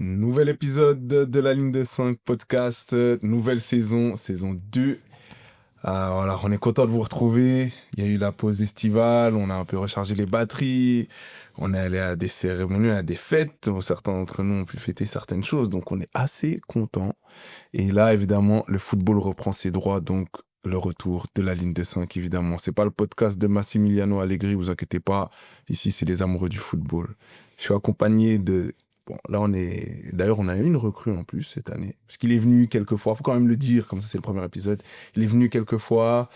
Nouvel épisode de la ligne de 5 podcast, nouvelle saison 2. Voilà, on est content de vous retrouver. Il y a eu la pause estivale, on a un peu rechargé les batteries, on est allé à des cérémonies, à des fêtes. Certains d'entre nous ont pu fêter certaines choses, donc on est assez content. Et là, évidemment, le football reprend ses droits, donc le retour de la ligne de 5, évidemment. C'est pas le podcast de Massimiliano Allegri, vous inquiétez pas. Ici, c'est les amoureux du football. Je suis accompagné de... Bon, là, D'ailleurs, on a eu une recrue en plus cette année. Parce qu'il est venu quelques fois. Faut quand même le dire, comme ça, c'est le premier épisode. Il est venu quelques fois.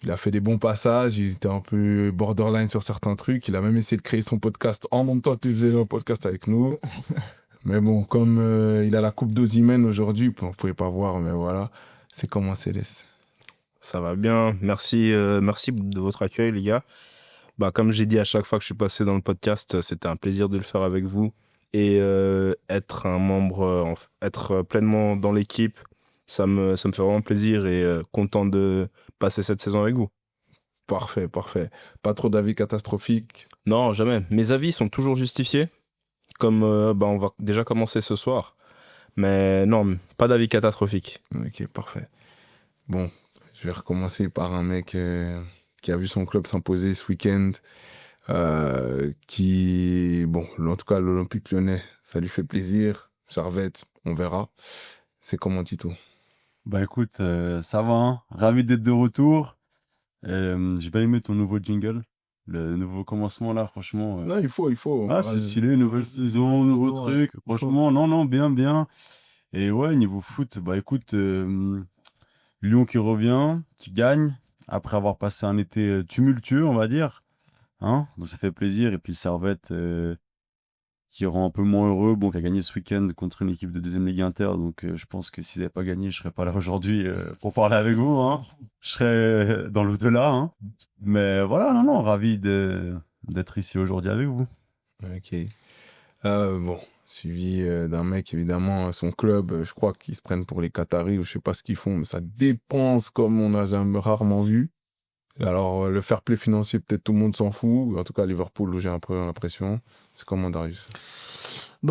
Il a fait des bons passages. Il était un peu borderline sur certains trucs. Il a même essayé de créer son podcast en même temps qu'il faisait un podcast avec nous. Mais bon, comme il a la coupe d'Osimhen aujourd'hui, on ne pouvait pas voir, mais voilà. C'est comment, Céleste? Ça va bien. Merci de votre accueil, les gars. Comme j'ai dit à chaque fois que je suis passé dans le podcast, c'était un plaisir de le faire avec vous. Et être un membre, être pleinement dans l'équipe, ça me fait vraiment plaisir et content de passer cette saison avec vous. Parfait. Pas trop d'avis catastrophiques? Non, jamais. Mes avis sont toujours justifiés, comme on va déjà commencer ce soir. Mais non, pas d'avis catastrophique. Ok, parfait. Bon, je vais recommencer par un mec qui a vu son club s'imposer ce week-end. En tout cas, l'Olympique Lyonnais, ça lui fait plaisir. Servette, on verra. C'est comment, Tito? Écoute, ça va, hein. Ravi d'être de retour. J'ai bien aimé ton nouveau jingle. Le nouveau commencement là, franchement. Non, il faut. Ah, c'est stylé, nouvelle saison, nouveau truc. Franchement, non, bien. Et ouais, niveau foot, écoute, Lyon qui revient, qui gagne, après avoir passé un été tumultueux, on va dire. Hein, donc ça fait plaisir. Et puis Servette qui rend un peu moins heureux, qui a gagné ce week-end contre une équipe de deuxième Ligue Inter. Donc je pense que s'ils n'avaient pas gagné, je serais pas là aujourd'hui pour parler avec vous. Hein. Je serais dans l'au-delà. Hein. Mais voilà, non, ravi d'être ici aujourd'hui avec vous. Ok. Suivi d'un mec, évidemment, son club, je crois qu'ils se prennent pour les Qataris, ou je sais pas ce qu'ils font, mais ça dépense comme on a rarement vu. Alors, le fair play financier, peut-être tout le monde s'en fout. En tout cas, Liverpool, j'ai un peu l'impression. C'est comment, Darius?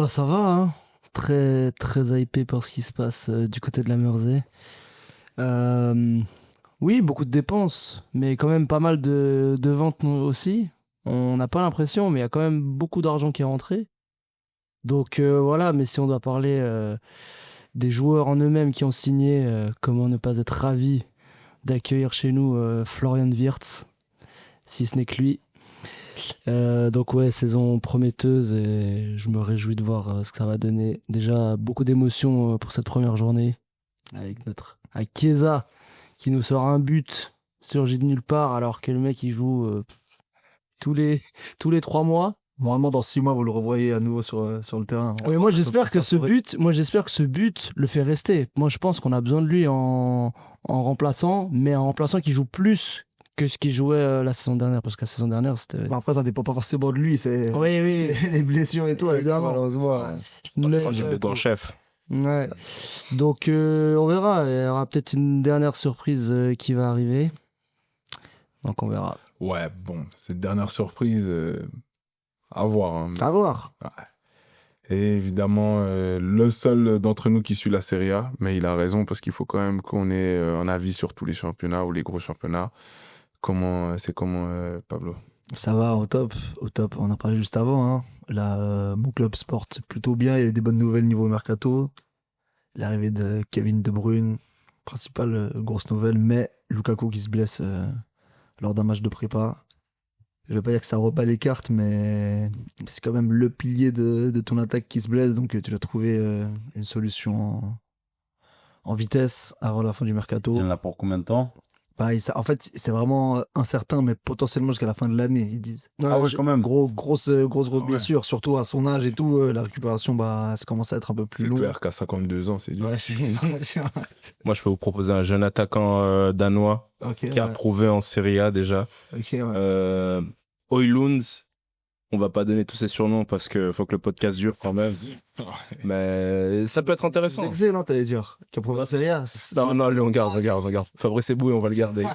Ça va, hein. Très, très hypé par ce qui se passe du côté de la Mersey. Oui, beaucoup de dépenses, mais quand même pas mal de ventes aussi. On n'a pas l'impression, mais il y a quand même beaucoup d'argent qui est rentré. Donc voilà, mais si on doit parler des joueurs en eux-mêmes qui ont signé, comment ne pas être ravi d'accueillir chez nous Florian Wirtz, si ce n'est que lui. Donc ouais, saison prometteuse et je me réjouis de voir ce que ça va donner. Déjà, beaucoup d'émotions pour cette première journée avec Chiesa qui nous sort un but surgi de nulle part alors que le mec il joue tous les 3 mois. Normalement, dans 6 mois, vous le revoyez à nouveau sur le terrain. Oui, moi j'espère que ce but le fait rester. Moi je pense qu'on a besoin de lui en remplaçant, mais en remplaçant qui joue plus que ce qu'il jouait la saison dernière, parce que la saison dernière c'était... Après, ça dépend pas forcément de lui, c'est Oui. c'est les blessures et tout, malheureusement. C'est ton chef. Ouais. Donc on verra, il y aura peut-être une dernière surprise qui va arriver. Donc on verra. Ouais, bon, cette dernière surprise... À voir. Hein. À voir. Ouais. Et évidemment, le seul d'entre nous qui suit la Serie A, mais il a raison parce qu'il faut quand même qu'on ait un avis sur tous les championnats ou les gros championnats. Comment, Pablo? Ça va, au top. On en parlait juste avant. Hein. Là, mon club se porte plutôt bien. Il y a eu des bonnes nouvelles niveau mercato. L'arrivée de Kevin De Bruyne, principale grosse nouvelle, mais Lukaku qui se blesse lors d'un match de prépa. Je vais pas dire que ça rebat les cartes, mais c'est quand même le pilier de ton attaque qui se blesse, donc tu dois trouver une solution en vitesse avant la fin du mercato. Il y en a pour combien de temps? En fait, c'est vraiment incertain, mais potentiellement jusqu'à la fin de l'année, ils disent. Ah ouais, quand même. Grosse blessure, surtout à son âge et tout. La récupération, ça commence à être un peu plus long. C'est clair qu'à 52 ans, c'est dur. Ouais, c'est Moi, je peux vous proposer un jeune attaquant danois qui a prouvé en Serie A déjà. Højlund, on va pas donner tous ses surnoms parce que faut que le podcast dure quand même. Mais ça peut être intéressant. C'est excellent, t'allais dire. Qui a prouvé en Serie A. Non, lui, on garde. Fabrice Eboué, on va le garder.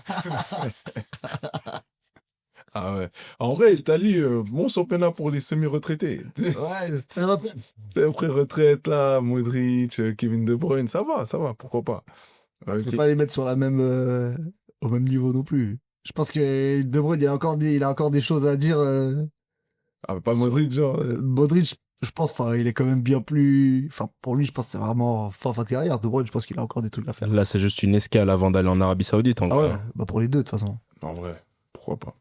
Ah ouais. En vrai, Italie, bon championnat pour les semi-retraités. Ouais, la retraite. C'est pré-retraite là, Modric, Kevin De Bruyne, ça va, pourquoi pas. Je Ok. vais pas les mettre sur la même, au même niveau non plus. Je pense que De Bruyne, il a encore des choses à dire. Ah, pas Modric, genre. Modric, je pense, enfin, il est quand même bien plus. Enfin, pour lui, je pense que c'est vraiment fin de carrière. De Bruyne, je pense qu'il a encore des trucs à faire. Là, c'est juste une escale avant d'aller en Arabie Saoudite. En Ah vrai. ouais. Bah pour les deux, de toute façon. En vrai, pourquoi pas.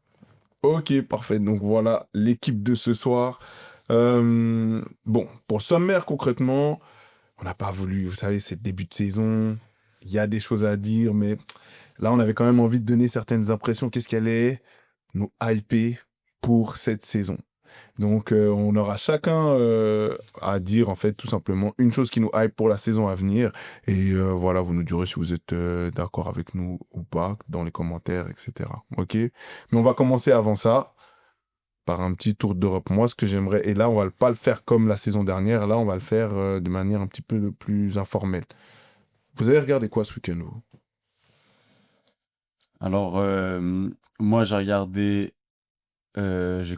Ok, parfait. Donc voilà l'équipe de ce soir. Bon, pour le sommaire, concrètement, on n'a pas voulu, vous savez, c'est le début de saison. Il y a des choses à dire, mais là, on avait quand même envie de donner certaines impressions. Qu'est-ce qu'elle est nous hyper pour cette saison. Donc, on aura chacun à dire, en fait, tout simplement, une chose qui nous hype pour la saison à venir. Et voilà, vous nous direz si vous êtes d'accord avec nous ou pas, dans les commentaires, etc. OK? Mais on va commencer avant ça par un petit tour d'Europe. Moi, ce que j'aimerais, et là, on va pas le faire comme la saison dernière, là, on va le faire de manière un petit peu plus informelle. Vous avez regardé quoi ce week-end, vous? Alors, moi, j'ai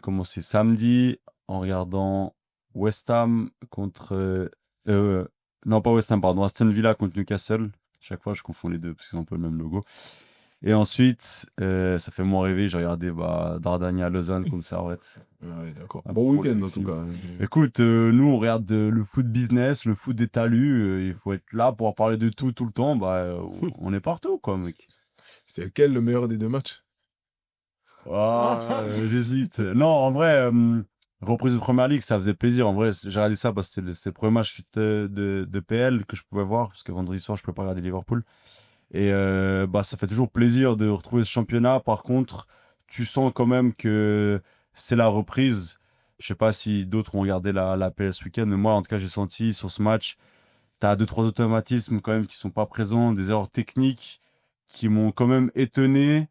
commencé samedi en regardant West Ham contre, non pas West Ham, pardon, Aston Villa contre Newcastle. Chaque fois, je confonds les deux parce qu'ils ont un peu le même logo. Et ensuite, ça fait moins rêver, j'ai regardé Dardania Lausanne contre Servette. Ouais, d'accord. Un Bon peu week-end, en sexy. tout cas. Écoute, nous on regarde le foot business, le foot des talus. Il faut être là pour parler de tout le temps. On est partout, quoi, mec. C'est lequel le meilleur des deux matchs? J'hésite. Non, en vrai, reprise de Première Ligue, ça faisait plaisir. En vrai, j'ai regardé ça parce que c'était le premier match de PL que je pouvais voir, parce que vendredi soir, je peux pas regarder Liverpool. Et ça fait toujours plaisir de retrouver ce championnat. Par contre, tu sens quand même que c'est la reprise. Je sais pas si d'autres ont regardé la PL ce week-end, mais moi, en tout cas, j'ai senti sur ce match, t'as 2-3 automatismes quand même qui sont pas présents, des erreurs techniques qui m'ont quand même étonné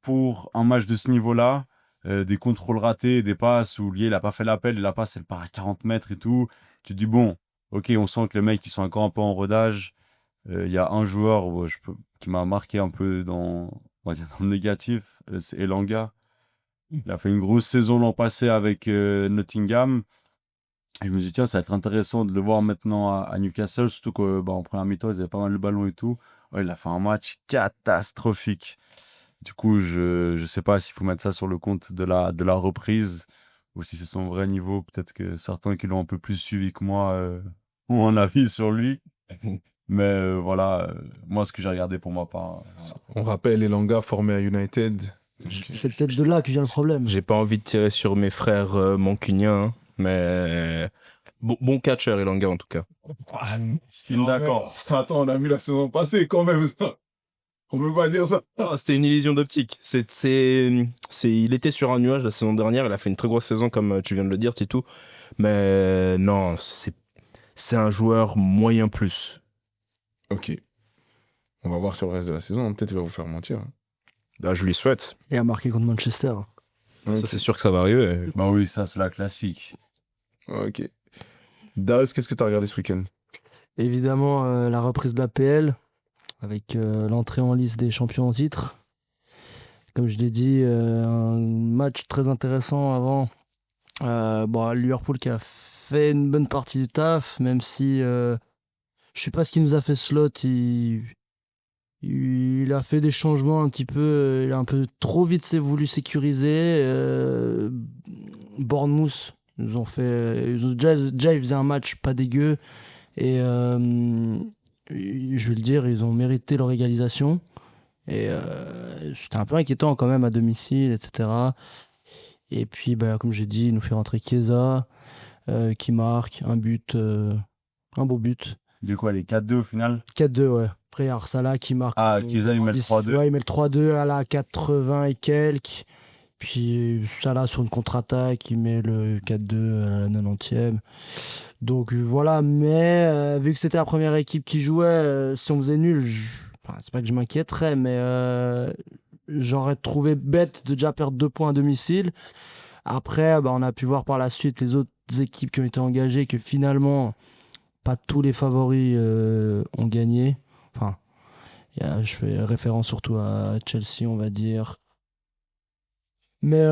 pour un match de ce niveau-là. Des contrôles ratés, des passes où Lié, il a pas fait l'appel et la passe, elle part à 40 mètres et tout. Tu te dis, bon, ok, on sent que les mecs, ils sont encore un peu en rodage. Il y a un joueur qui m'a marqué un peu on va dire dans le négatif, c'est Elanga. Il a fait une grosse saison l'an passé avec Nottingham. Et je me suis dit, tiens, ça va être intéressant de le voir maintenant à Newcastle, surtout qu'en première mi-temps, ils avaient pas mal le ballon et tout. Ouais, il a fait un match catastrophique. Du coup, je sais pas s'il faut mettre ça sur le compte de la reprise ou si c'est son vrai niveau. Peut-être que certains qui l'ont un peu plus suivi que moi ont un avis sur lui. Mais voilà, moi, ce que j'ai regardé pour ma part. On rappelle Elanga formé à United. C'est peut-être de là que vient le problème. J'ai pas envie de tirer sur mes frères mancuniens, hein, mais bon catcher Elanga en tout cas. D'accord. Attends, on a vu la saison passée quand même. On peut pas dire ça. Ah, c'était une illusion d'optique. Il était sur un nuage la saison dernière. Il a fait une très grosse saison, comme tu viens de le dire, Titou. Mais non, c'est un joueur moyen plus. Ok. On va voir sur le reste de la saison. Peut-être il va vous faire mentir. Là, je lui souhaite. Il a marqué contre Manchester. Ça, c'est sûr que ça va arriver. Bah oui, ça, c'est la classique. Ok. Darius, qu'est-ce que t'as regardé ce week-end? Évidemment, la reprise de l'APL avec l'entrée en liste des champions en titre. Comme je l'ai dit, un match très intéressant avant. Liverpool qui a fait une bonne partie du taf, même si je sais pas ce qui nous a fait Slot. Il a fait des changements un petit peu. Il a un peu trop vite voulu sécuriser. Bournemouth, déjà ils faisaient un match pas dégueu. Et je vais le dire, ils ont mérité leur égalisation. Et c'était un peu inquiétant quand même à domicile, etc. Et puis, comme j'ai dit, il nous fait rentrer Chiesa, qui marque un but, un beau but. Du coup, elle est 4-2 au final. 4-2, ouais. Après, il y a Arsala qui marque. Ah, Chiesa, il met le 3-2. Ouais, il met le 3-2 à la 80 et quelques. Puis Salah sur une contre-attaque, il met le 4-2 à la 90e. Donc voilà, mais vu que c'était la première équipe qui jouait, si on faisait nul, c'est pas que je m'inquiéterais, mais j'aurais trouvé bête de déjà perdre 2 points à domicile. Après, on a pu voir par la suite les autres équipes qui ont été engagées que finalement, pas tous les favoris ont gagné. Enfin, je fais référence surtout à Chelsea, on va dire. Mais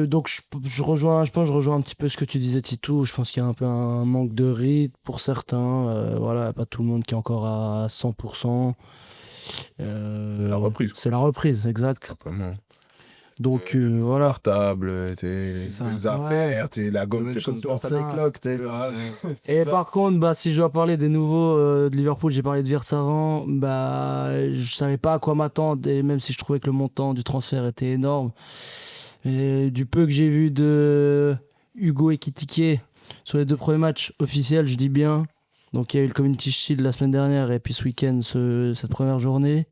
donc je rejoins un petit peu ce que tu disais, Titou. Je pense qu'il y a un peu un manque de rythme pour certains. Voilà, pas tout le monde qui est encore à 100%. La reprise, quoi. C'est la reprise, exact. Simplement. Donc voilà. Portable, C'est ça. les affaires, la gomme, Même chose comme pour ça avec Locke, t'es. Et par contre, bah, si je dois parler des nouveaux de Liverpool, j'ai parlé de Wirtz avant, bah, je savais pas à quoi m'attendre, et même si je trouvais que le montant du transfert était énorme. Et du peu que j'ai vu de Hugo Ekitike sur les 2 premiers matchs officiels, je dis bien. Donc il y a eu le Community Shield la semaine dernière et puis ce week-end, cette première journée.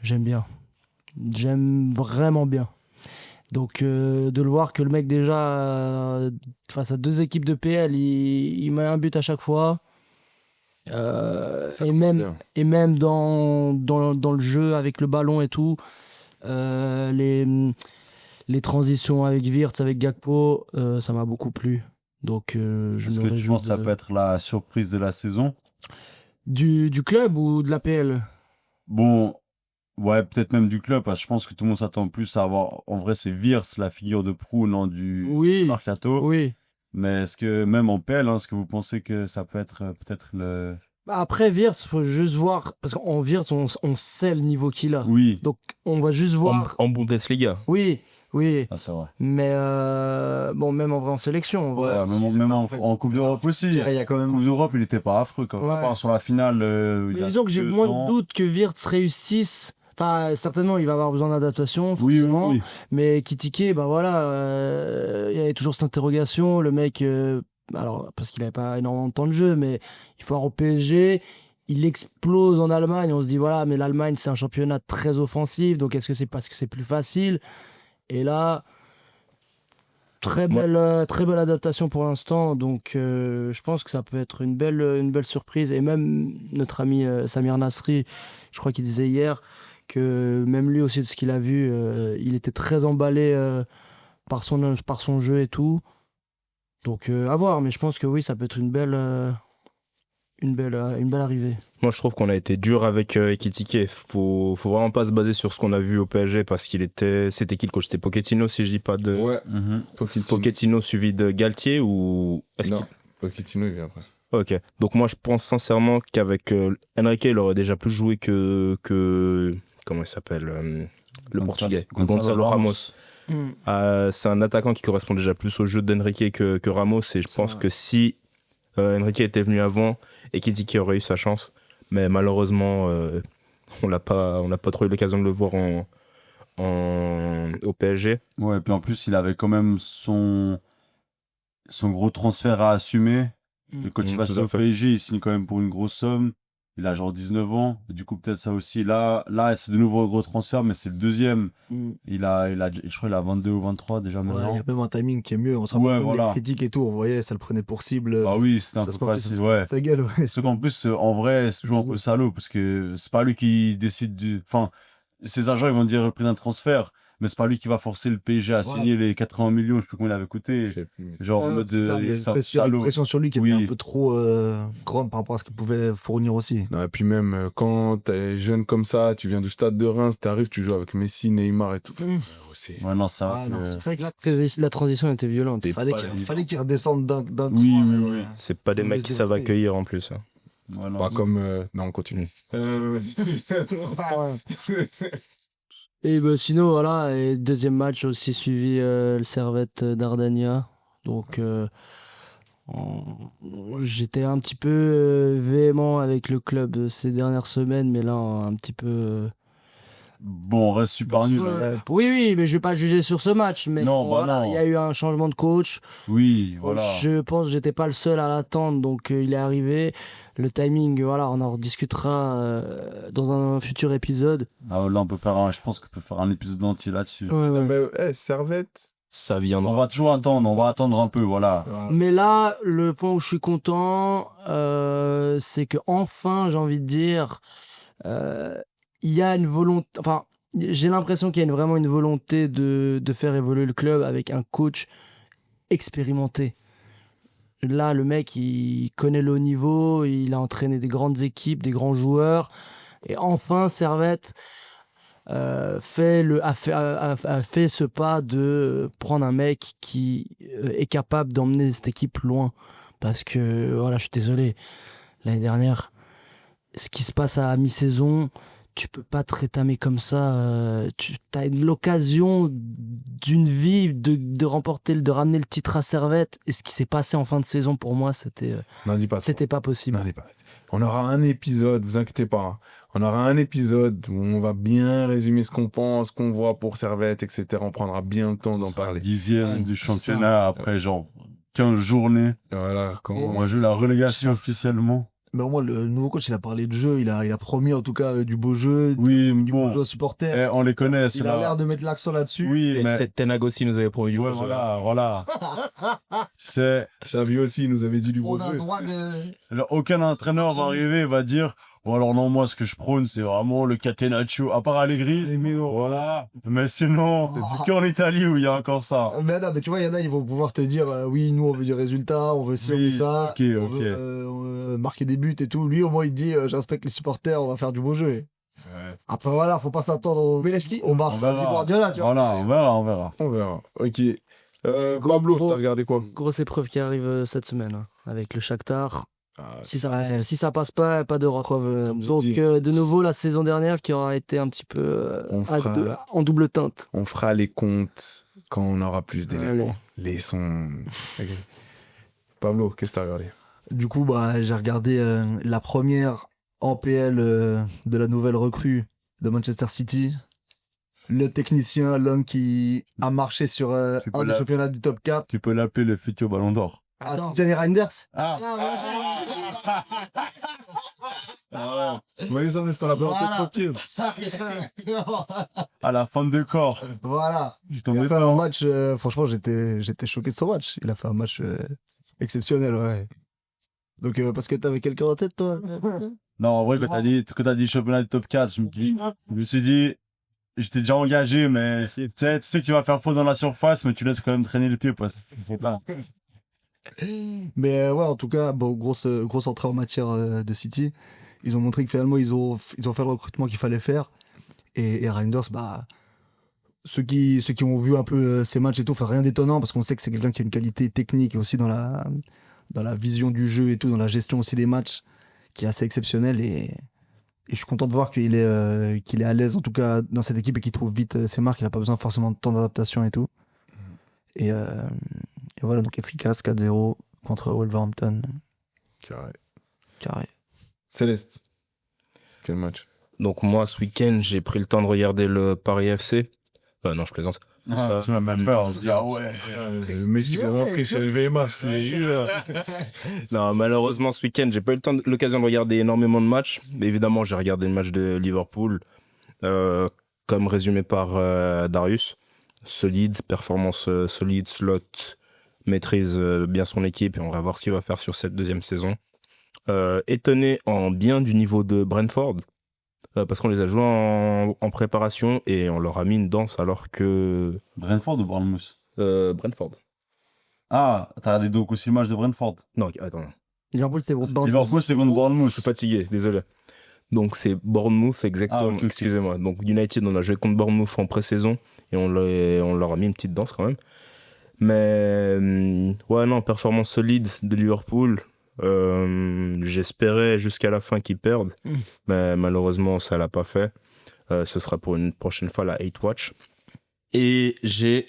J'aime bien. J'aime vraiment bien. Donc de le voir que le mec déjà face à 2 équipes de PL, il met un but à chaque fois. Ça Et commence même, bien. et même dans le jeu avec le ballon et tout, les transitions avec Wirtz, avec Gakpo, ça m'a beaucoup plu. Donc je Est-ce me que tu réjouis penses que ça peut être la surprise de la saison? du club ou de l'APL? Bon, ouais, peut-être même du club, parce que je pense que tout le monde s'attend plus à avoir. En vrai, c'est Wirtz, la figure de proue, non, du Oui, Mercato. oui. Mais est-ce que, même en PL, est-ce que vous pensez que ça peut être peut-être le. Bah, après Wirtz, faut juste voir, parce qu'en Wirtz, on sait le niveau qu'il a. Oui, Donc on va juste voir. En Bundesliga. Oui, oui. ah, c'est vrai. Mais bon, même en vrai en sélection, en vrai. Ouais, si, même, c'est même pas- en, en fait, en Coupe d'Europe aussi. Il y a quand En même. Coupe d'Europe, il était pas affreux quand même. Ouais. À part sur la finale, il Mais y a disons que j'ai 2 moins ans. de doutes que Wirtz réussisse. Enfin, certainement, il va avoir besoin d'adaptation, Oui, oui, forcément. oui. Mais Kitike, bah voilà, il y avait toujours cette interrogation. Le mec, alors, parce qu'il n'avait pas énormément de temps de jeu, mais il faut voir au PSG. Il explose en Allemagne. On se dit, voilà, mais l'Allemagne, c'est un championnat très offensif. Donc, est-ce que c'est parce que c'est plus facile? Et là, très belle adaptation pour l'instant. Donc, je pense que ça peut être une belle surprise. Et même notre ami Samir Nasri, je crois qu'il disait hier que même lui aussi, de ce qu'il a vu, il était très emballé par son jeu et tout. Donc, à voir. Mais je pense que oui, ça peut être une belle arrivée. Moi, je trouve qu'on a été dur avec Ekitike. Faut vraiment pas se baser sur ce qu'on a vu au PSG parce c'était qui le coach? C'était Pochettino, si je dis pas de. Ouais, Mhm. Pochettino suivi de Galtier ou Non, Pochettino, il vient après. Ok. Donc moi, je pense sincèrement qu'avec Enrique, il aurait déjà plus joué que comment il s'appelle le Portugais, Gonçalo Ramos. C'est un attaquant qui correspond déjà plus au jeu d'Enrique que Ramos et je pense que si Enrique était venu avant et Ekitike aurait eu sa chance, mais malheureusement on n'a pas trop eu l'occasion de le voir au PSG. Ouais, et puis en plus, il avait quand même son gros transfert à assumer. Et quand il va Tout signer à au fait. PSG, il signe quand même pour une grosse somme. Il a genre 19 ans. Du coup, peut-être ça aussi. Là, c'est de nouveau un gros transfert, mais c'est le deuxième. Il a, je crois qu'il a 22 ou 23 déjà Ouais, il y maintenant. a même un timing qui est mieux. On se Ouais, rappelle voilà. les critiques et tout. Vous voyez, ça le prenait pour cible. Bah oui, c'était un Ça peu se porte- facile, ouais. Sa gueule, ouais. Parce qu'en plus, en vrai, c'est toujours un peu salaud, parce que c'est pas lui qui décide enfin, ses agents, ils vont dire le prix d'un transfert, mais c'est pas lui qui va forcer le PSG à signer les 80 millions, je sais plus combien il avait coûté. Je sais plus. Genre, en mode, C'est ça, il y a c'est un une salaud. pression sur lui qui Oui. était un peu trop grande par rapport à ce qu'il pouvait fournir aussi. Non, et puis même quand t'es jeune comme ça, tu viens du stade de Reims, t'arrives, tu joues avec Messi, Neymar et tout. C'est Ouais, non, ça va. Ah, non, C'est vrai que la transition était violente. Et Fallait qu'il redescende d'un Oui, cran, oui, oui. c'est pas des On mecs les qui savent développe. accueillir en plus. Hein. Ouais, non, pas comme. Non, on continue. Et bah, sinon, voilà, et deuxième match aussi suivi le Servette d'Ardania. Donc, j'étais un petit peu véhément avec le club ces dernières semaines, mais là, un petit peu. Bon, on reste super nul. hein. Ouais, Oui, oui, mais je vais pas juger sur ce match. Mais Non, bah voilà, non. il y a eu un changement de coach. Oui, voilà. Je pense que j'étais pas le seul à l'attendre, donc il est arrivé. Le timing, voilà, on en rediscutera dans un futur épisode. Ah, là, je pense qu'on peut faire un épisode entier là-dessus. Ouais, ouais. Mais, Servette. Ça On viendra. va toujours attendre, on va attendre un peu, voilà. Mais là, le point où je suis content, c'est que enfin, j'ai envie de dire, il y a une volonté. Enfin, j'ai l'impression qu'il y a vraiment une volonté de faire évoluer le club avec un coach expérimenté. Là, le mec, il connaît le haut niveau, il a entraîné des grandes équipes, des grands joueurs. Et enfin, Servette, a fait ce pas de prendre un mec qui est capable d'emmener cette équipe loin. Parce que, voilà, je suis désolé, l'année dernière, ce qui se passe à mi-saison, tu peux pas te rétamer comme ça. Tu as l'occasion d'une vie de remporter, de ramener le titre à Servette. Et ce qui s'est passé en fin de saison, pour moi, c'était pas possible. On aura un épisode, vous inquiétez pas. Hein. On aura un épisode où on va bien résumer ce qu'on pense, qu'on voit pour Servette, etc. On prendra bien le temps d'en parler. 10e du championnat après genre 15 journées. Voilà, On va jouer la relégation officiellement. Mais au moins, le nouveau coach, il a parlé de jeu, il a promis en tout cas du beau jeu, Oui, du beau bon, jeu aux supporters. on les connaît, Il a l'air de mettre l'accent là-dessus. Oui, mais... Ten Hag aussi nous avait promis. Ouais, voilà. Tu sais, Xavi aussi nous avait dit du beau On a le jeu. droit de... alors, aucun entraîneur va arriver et va dire bon alors non, moi ce que je prône c'est vraiment le catenaccio, à part Allegri, voilà. Mais sinon, c'est qu'en Italie où il y a encore ça. Mais non, mais tu vois, il y en a, ils vont pouvoir te dire oui, nous on veut du résultat, on veut ci, on veut ça, ok. on veut marquer des buts et tout. Lui, au moins, il te dit je respecte les supporters, on va faire du beau jeu. Ouais. Après, voilà, faut pas s'attendre au Barça du Guardiola, tu vois. Voilà, on verra. On verra. Ok. Pablo, t'as regardé quoi? Grosse épreuve qui arrive cette semaine, hein, avec le Shakhtar. Ah, Si ça passe pas de recroix. Comme je Donc, dis. de nouveau, la saison dernière qui aura été un petit peu On fera- en double teinte. On fera les comptes quand on aura plus d'éléments. Allez. Les sons. Ok. Pablo, qu'est-ce que t'as regardé? Du coup, j'ai regardé la première en PL de la nouvelle recrue de Manchester City. Le technicien, l'homme qui a marché sur Tu peux un des la- championnats du top 4. Tu peux l'appeler le futur ballon d'or. Johnny Reinders. Ah, Vous voyez ça, parce qu'on a pas Voilà. trop pied. à la fin de corps. Voilà. Je Il t'en a ai fait pas. un match, franchement, j'étais choqué de son match. Il a fait un match exceptionnel, ouais. Donc, parce que t'avais quelqu'un en tête, toi Non, en vrai, quand t'as dit championnat du top 4, je me suis dit, j'étais déjà engagé, mais tu sais que tu vas faire faux dans la surface, mais tu laisses quand même traîner le pied, parce que faut pas. Mais ouais, en tout cas, bon, grosse entrée en matière de City. Ils ont montré que finalement, ils ont fait le recrutement qu'il fallait faire. Et Reinders, ceux qui ont vu un peu ces matchs et tout, fait rien d'étonnant parce qu'on sait que c'est quelqu'un qui a une qualité technique et aussi dans la vision du jeu et tout, dans la gestion aussi des matchs, qui est assez exceptionnelle. Et je suis content de voir qu'il est à l'aise, en tout cas, dans cette équipe et qu'il trouve vite ses marques. Il n'a pas besoin forcément de temps d'adaptation et tout. Et voilà, donc efficace, 4-0 contre Wolverhampton. Carré. Céleste. Quel match? Donc moi, ce week-end, j'ai pris le temps de regarder le Paris FC. Non, je plaisante. Tu m'as même peur, on se dit, ah ouais. Le Messi est rentré chez le VMA, c'est Non, malheureusement, ce week-end, j'ai pas eu l'occasion de regarder énormément de matchs. Mais évidemment, j'ai regardé le match de Liverpool, comme résumé par Darius. Solide, performance solide, Slot maîtrise bien son équipe et on va voir ce qu'il va faire sur cette deuxième saison. Étonné en bien du niveau de Brentford, parce qu'on les a joués en préparation et on leur a mis une danse alors que... Brentford ou Bournemouth? Brentford. Ah, t'as regardé donc aussi le match de Brentford? Non, attends. Liverpool, c'était bon. Liverpool, c'est contre Bournemouth. Je suis fatigué, désolé. Donc c'est Bournemouth, exactement. Ah, ok. Excusez-moi. Donc United, on a joué contre Bournemouth en pré-saison et on leur a mis une petite danse quand même. Mais ouais, non, performance solide de Liverpool. J'espérais jusqu'à la fin qu'ils perdent, mais malheureusement ça l'a pas fait. Ce sera pour une prochaine fois la 8 Watch. Et j'ai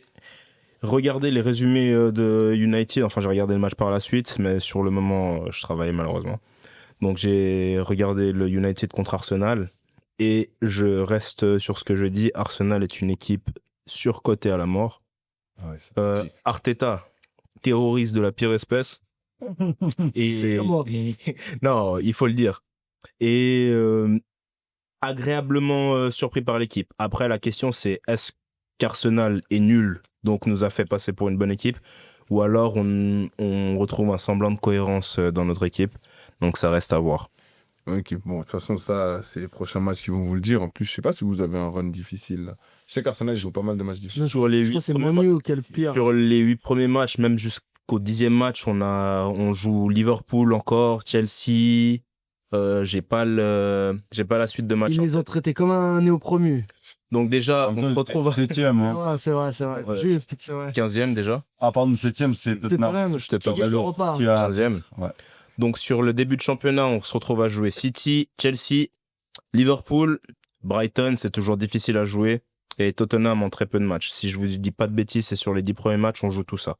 regardé les résumés de United. Enfin, j'ai regardé le match par la suite, mais sur le moment, je travaillais malheureusement. Donc j'ai regardé le United contre Arsenal et je reste sur ce que je dis. Arsenal est une équipe surcotée à la mort. Arteta, terroriste de la pire espèce. Et non, il faut le dire. Et agréablement surpris par l'équipe. Après, la question c'est est-ce qu'Arsenal est nul, donc nous a fait passer pour une bonne équipe, ou alors on retrouve un semblant de cohérence dans notre équipe. Donc ça reste à voir. Ok, bon, de toute façon, ça, c'est les prochains matchs qui vont vous le dire. En plus, je sais pas si vous avez un run difficile, là. Je sais qu'Arsenal joue pas mal de matchs difficiles. Sur les Je 8 pense que c'est premiers moins matchs, mieux qu'elle pire. sur les 8 premiers matchs, même jusqu'au 10e match, on joue Liverpool encore, Chelsea, j'ai pas la suite de match. Ils les ont traités comme un néo-promu. Donc déjà, on se retrouve à 7ème. Hein. Ouais, c'est vrai, c'est vrai. Ouais. Juste, c'est vrai. 15e déjà. Ah, pardon, 7ème, c'est Tottenham. Tottenham, Je t'ai qui perdu gagne l'autre. l'Europa. Qui a- 15e. Ouais. Donc sur le début de championnat, on se retrouve à jouer City, Chelsea, Liverpool, Brighton, c'est toujours difficile à jouer, et Tottenham en très peu de matchs. Si je vous dis pas de bêtises, c'est sur les 10 premiers matchs, on joue tout ça.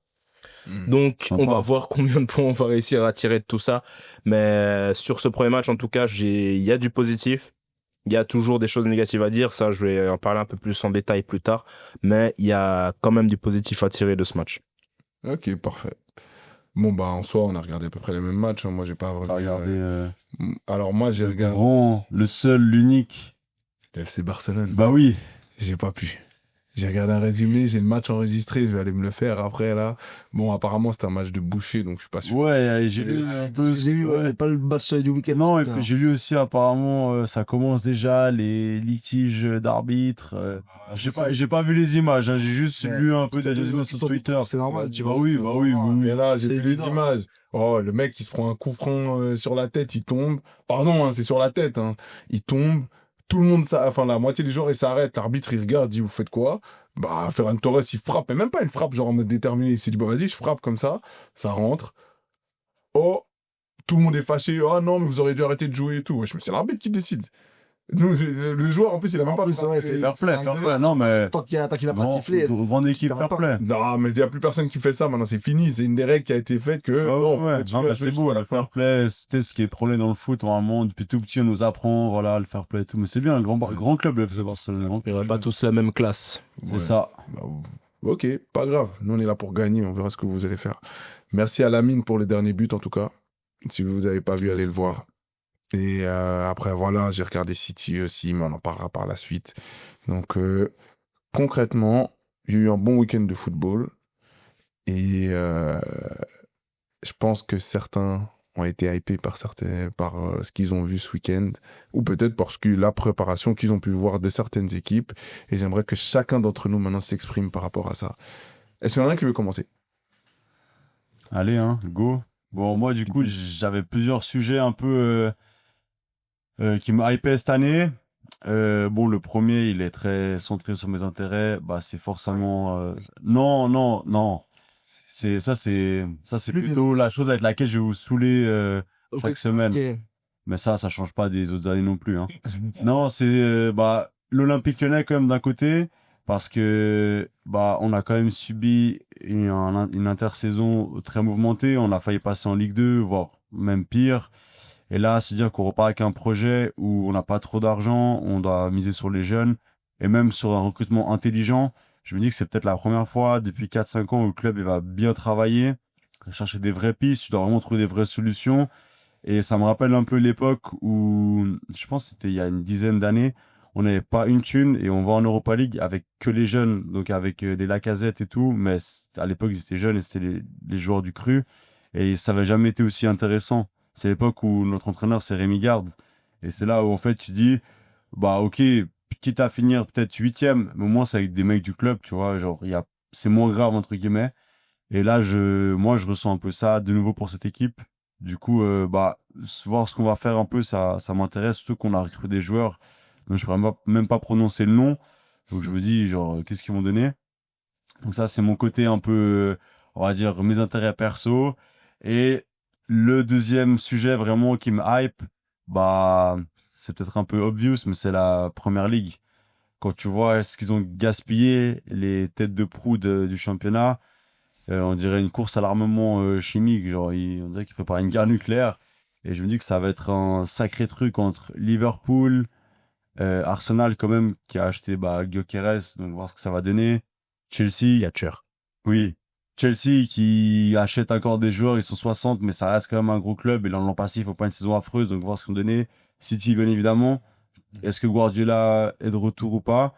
Donc Sympa. on va voir combien de points on va réussir à tirer de tout ça. Mais sur ce premier match, en tout cas, il y a du positif. Il y a toujours des choses négatives à dire, ça je vais en parler un peu plus en détail plus tard, mais il y a quand même du positif à tirer de ce match. Ok, parfait. Bon, bah, en soi, on a regardé à peu près les mêmes matchs. Hein. Moi, j'ai pas T'as vraiment. regardé Alors, moi, j'ai regardé grand, le seul, l'unique. le FC Barcelone. Bah oui. J'ai pas pu. J'ai regardé un résumé, j'ai le match enregistré, je vais aller me le faire après, là. Bon, apparemment, c'était un match de boucher, donc je suis pas sûr. Ouais, j'ai lu un peu. Parce que j'ai vu, ouais. c'était pas le match du week-end. Non, en et tout cas. que j'ai lu aussi apparemment, ça commence déjà les litiges d'arbitres. J'ai pas vu les images, hein, j'ai juste Ouais. lu un peu des résumés sur Twitter. C'est normal, tu Bah vois. oui, bah oui, oui, oui. Et là, j'ai C'est vu les évident. images. Oh, le mec, il se prend un coup franc sur la tête, il tombe. Pardon, hein, c'est sur la tête. Hein. Il tombe. Tout le monde, enfin, la moitié des joueurs, ils s'arrêtent. L'arbitre, il regarde, il dit, vous faites quoi? Bah, Ferran Torres, il frappe. Et même pas une frappe, genre en mode déterminé. Il s'est dit, bah, vas-y, je frappe comme ça. Ça rentre. Oh, tout le monde est fâché. Ah non, mais vous auriez dû arrêter de jouer et tout. Wesh, mais c'est l'arbitre qui décide. Nous, le joueur, en plus, il a même En pas. plus, ouais, c'est- Fair play, fair play. Non, mais. Tant qu'il a pas sifflé. Grande équipe, ça va fair pas. play. Non, mais il n'y a plus personne qui fait ça. Maintenant, c'est fini. C'est une des règles qui a été faite que. Ah bon, faut ouais, continuer non, à mais jouer c'est beau, jusqu'à le fair play, c'était ce qui est prôné dans le foot, normalement, depuis tout petit, on nous apprend, voilà, le fair play et tout, mais c'est bien, un grand club, le FC Barcelone. Il n'y aurait pas tous la même classe. C'est Ouais. ça. Bah, ok, pas grave. Nous, on est là pour gagner. On verra ce que vous allez faire. Merci à Lamine pour le dernier but, en tout cas. Si vous n'avez pas vu, allez le voir. Et après, voilà, j'ai regardé City aussi, mais on en parlera par la suite. Donc, concrètement, j'ai eu un bon week-end de football. Et je pense que certains ont été hypés par ce qu'ils ont vu ce week-end, ou peut-être parce que la préparation qu'ils ont pu voir de certaines équipes. Et j'aimerais que chacun d'entre nous maintenant s'exprime par rapport à ça. Est-ce qu'il y en a un qui veut commencer? Allez, hein, go. Bon, moi, du coup, j'avais plusieurs sujets un peu qui me hypaient cette année. Bon, le premier, il est très centré sur mes intérêts. Bah, c'est forcément... Non. C'est plutôt la chose avec laquelle je vais vous saouler chaque semaine. Ok. Mais ça change pas des autres années non plus. Hein. Non, c'est bah l'Olympique Lyonnais quand même d'un côté, parce que bah on a quand même subi une intersaison très mouvementée. On a failli passer en Ligue 2, voire même pire. Et là, se dire qu'on repart avec un projet où on n'a pas trop d'argent, on doit miser sur les jeunes, et même sur un recrutement intelligent, je me dis que c'est peut-être la première fois depuis 4-5 ans où le club il va bien travailler, chercher des vraies pistes, tu dois vraiment trouver des vraies solutions. Et ça me rappelle un peu l'époque où, je pense que c'était il y a une dizaine d'années, on n'avait pas une thune et on va en Europa League avec que les jeunes, donc avec des Lacazette et tout, mais à l'époque ils étaient jeunes et c'était les joueurs du cru, et ça n'avait jamais été aussi intéressant. C'est l'époque où notre entraîneur c'est Rémi Garde, et c'est là où en fait tu dis, bah ok, quitte à finir peut-être 8e, mais au moins c'est avec des mecs du club, tu vois, genre c'est moins grave entre guillemets. Et là moi je ressens un peu ça de nouveau pour cette équipe. Du coup, bah, voir ce qu'on va faire un peu, ça m'intéresse, surtout qu'on a recruté des joueurs dont je ne pourrais même pas prononcer le nom. Donc je me dis, genre, qu'est-ce qu'ils vont donner? Donc ça, c'est mon côté un peu, on va dire, mes intérêts perso. Et le deuxième sujet vraiment qui me hype, bah, c'est peut-être un peu obvious, mais c'est la Première Ligue. Quand tu vois ce qu'ils ont gaspillé, les têtes de proue du championnat, on dirait une course à l'armement chimique, genre on dirait qu'ils préparent une guerre nucléaire, et je me dis que ça va être un sacré truc entre Liverpool, Arsenal quand même qui a acheté Gyökeres, donc voir ce que ça va donner, Chelsea, Yatcher. oui, Chelsea qui achète encore des joueurs, ils sont 60 mais ça reste quand même un gros club, et l'an passé il faut pas une saison affreuse, donc voir ce qu'on donnait. City bien évidemment, est-ce que Guardiola est de retour ou pas,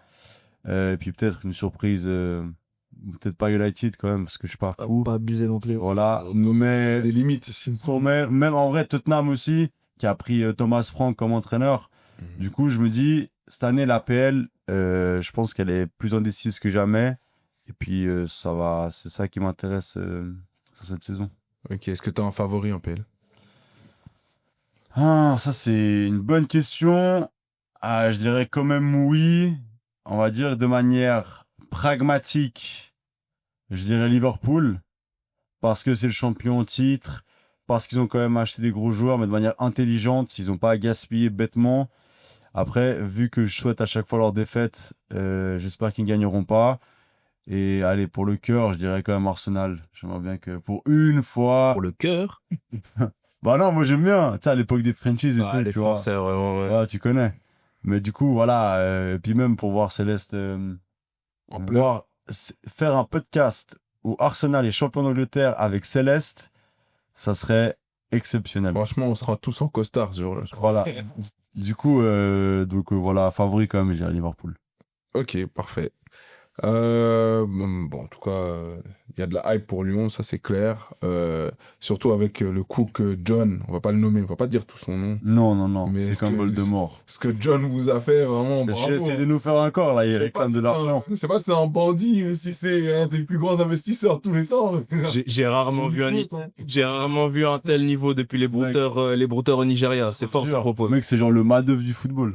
et puis peut-être une surprise, peut-être pas United quand même, parce que je sais pas où. Pas abusé non plus. Voilà, mais Des limites ici. même en vrai Tottenham aussi, qui a pris Thomas Frank comme entraîneur. Du coup, je me dis, cette année, l'APL, je pense qu'elle est plus indécise que jamais. Et puis, c'est ça qui m'intéresse sur cette saison. Ok, est-ce que tu as un favori en PL? Ah, ça, c'est une bonne question. Ah, je dirais quand même oui. On va dire de manière pragmatique, je dirais Liverpool, parce que c'est le champion au titre, parce qu'ils ont quand même acheté des gros joueurs, mais de manière intelligente. Ils n'ont pas gaspillé bêtement. Après, vu que je souhaite à chaque fois leur défaite, j'espère qu'ils ne gagneront pas. Et allez, pour le cœur, je dirais quand même Arsenal. J'aimerais bien que pour une fois. Pour le cœur. Bah non, moi j'aime bien. Tu sais, à l'époque des franchises et tout, Les tu vois. Français, vraiment, ouais. Ouais, tu connais. Mais du coup, voilà. Et puis même pour voir Céleste, faire un podcast où Arsenal est champion d'Angleterre avec Céleste, ça serait exceptionnel. Franchement, on sera tous en costard ce jour-là. Voilà. Du coup, voilà, favori quand même, je dirais Liverpool. Ok, parfait. Bon, en tout cas, il y a de la hype pour Lyon, ça c'est clair. Surtout avec le cook John, on va pas le nommer, on va pas dire tout son nom. Non, Mais c'est est-ce comme que- Voldemort. Ce que John vous a fait, vraiment, Parce bravo. qu'il essaie de nous faire un corps, là, il Je sais réclame pas de si l'argent. Je sais pas si c'est un bandit ou si c'est un des plus grands investisseurs de tous les temps. J'ai rarement vu un tel niveau depuis les brouteurs au Nigeria. C'est fort, ça propose. Mec, c'est genre le Madoff du football.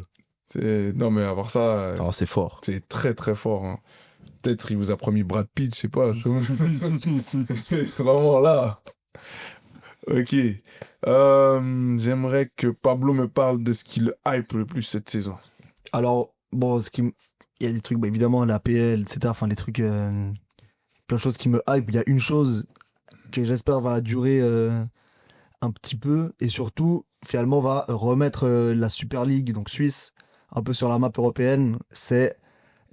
Non, mais à part ça, Alors, c'est fort. c'est très très fort. Hein. Peut-être il vous a promis Brad Pitt, je sais pas. Vraiment là. Ok. J'aimerais que Pablo me parle de ce qui le hype le plus cette saison. Alors, bon, il y a des trucs, bah, évidemment, la PL, etc. Enfin, les trucs, plein de choses qui me hype. Il y a une chose que j'espère va durer un petit peu et surtout, finalement, va remettre la Super League, donc Suisse, un peu sur la map européenne. C'est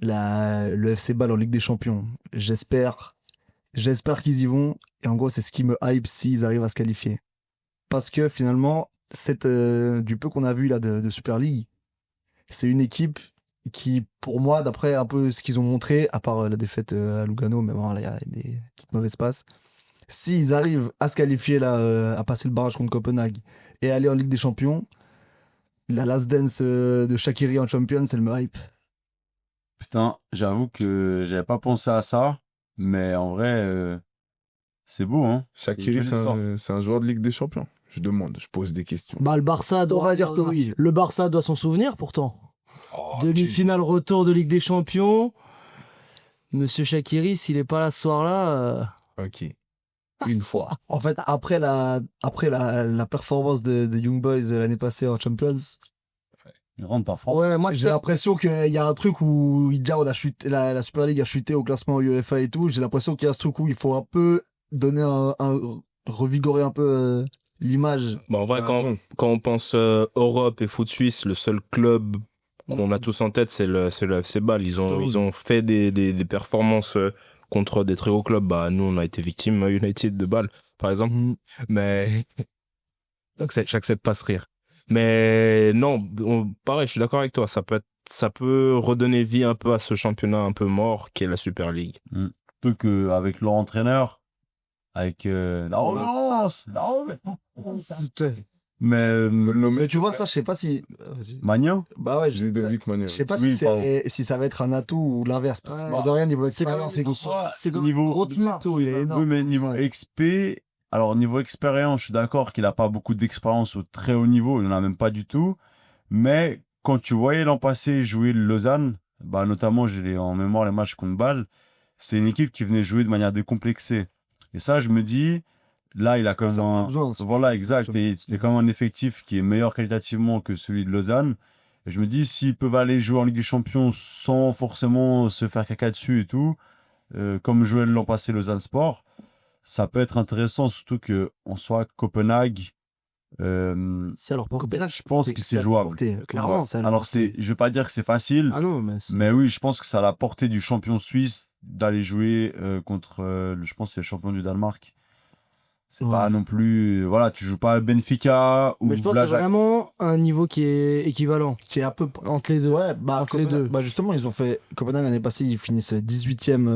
le FC Bâle en Ligue des Champions. J'espère qu'ils y vont. Et en gros, c'est ce qui me hype s'ils arrivent à se qualifier. Parce que finalement, du peu qu'on a vu là de Super League, c'est une équipe qui, pour moi, d'après un peu ce qu'ils ont montré, à part la défaite à Lugano, mais bon, là, il y a des petites mauvaises passes. S'ils arrivent à se qualifier là, à passer le barrage contre Copenhague et aller en Ligue des Champions, la last dance de Shaqiri en Champions, elle me hype. Putain, j'avoue que j'avais pas pensé à ça, mais en vrai, c'est beau, hein. Shaqiri, C'est une belle c'est un joueur de Ligue des Champions. Je demande, je pose des questions. Bah, le Barça On va dire que oui. Le Barça doit s'en souvenir pourtant. Oh, Demi-finale retour de Ligue des Champions. Monsieur Shaqiri, s'il est pas là ce soir-là. Ok. Une fois. En fait, après la performance de Young Boys l'année passée en Champions, Il rentre pas fort. Ouais, moi j'ai l'impression qu'il y a un truc où déjà on a chuté, la Super League a chuté au classement UEFA et tout. J'ai l'impression qu'il y a ce truc où il faut un peu donner revigorer un peu l'image. Bah, en vrai, T'as raison. quand on pense Europe et foot suisse, le seul club qu'on a tous en tête, c'est le FC Bâle. Ils ont fait des performances contre des très hauts clubs. Bah, nous, on a été victimes United de Bâle, par exemple. Mais j'accepte pas ce rire. Mais non, pareil, je suis d'accord avec toi. Ça peut redonner vie un peu à ce championnat un peu mort qui est la Super League. Surtout qu'avec leur entraîneur, avec la relance, mais Me le nommer, Mais tu vois ça, je sais pas si. Vas-y. Magnan, Bah ouais, Ludovic je Manuel. sais pas Oui, si ça va être un atout ou l'inverse. Parce que Ouais. mort de rien, niveau C'est comme expérience, c'est comme niveau- gros marteau, il est énorme. oui, mais niveau XP, alors niveau expérience, je suis d'accord qu'il a pas beaucoup d'expérience au très haut niveau, il en a même pas du tout. Mais quand tu voyais l'an passé jouer le Lausanne, bah notamment j'ai en mémoire les matchs contre Bâle, c'est une équipe qui venait jouer de manière décomplexée. Et ça, je me dis, là, il a quand Ça même en a un... besoin. Voilà, exact. Et il a quand même un effectif qui est meilleur qualitativement que celui de Lausanne. Et je me dis, s'ils peuvent aller jouer en Ligue des Champions sans forcément se faire caca dessus et tout, comme jouait l'an passé Lausanne Sport, ça peut être intéressant, surtout que en soit Copenhague, C'est alors pour Copenhague, je pense que c'est jouable. Clairement, Ouais. Alors je vais pas dire que c'est facile, Ah non, mais c'est- mais oui, je pense que ça a la portée du champion suisse d'aller jouer contre, je pense que c'est le champion du Danemark. C'est Ouais. pas non plus, voilà, tu joues pas à Benfica ou mais je pense que c'est l'Ajax. vraiment un niveau qui est équivalent qui est un peu. entre les deux. Ouais, bah, Entre les deux. Bah justement, ils ont fait. Copenhague l'année passée, ils finissent 18e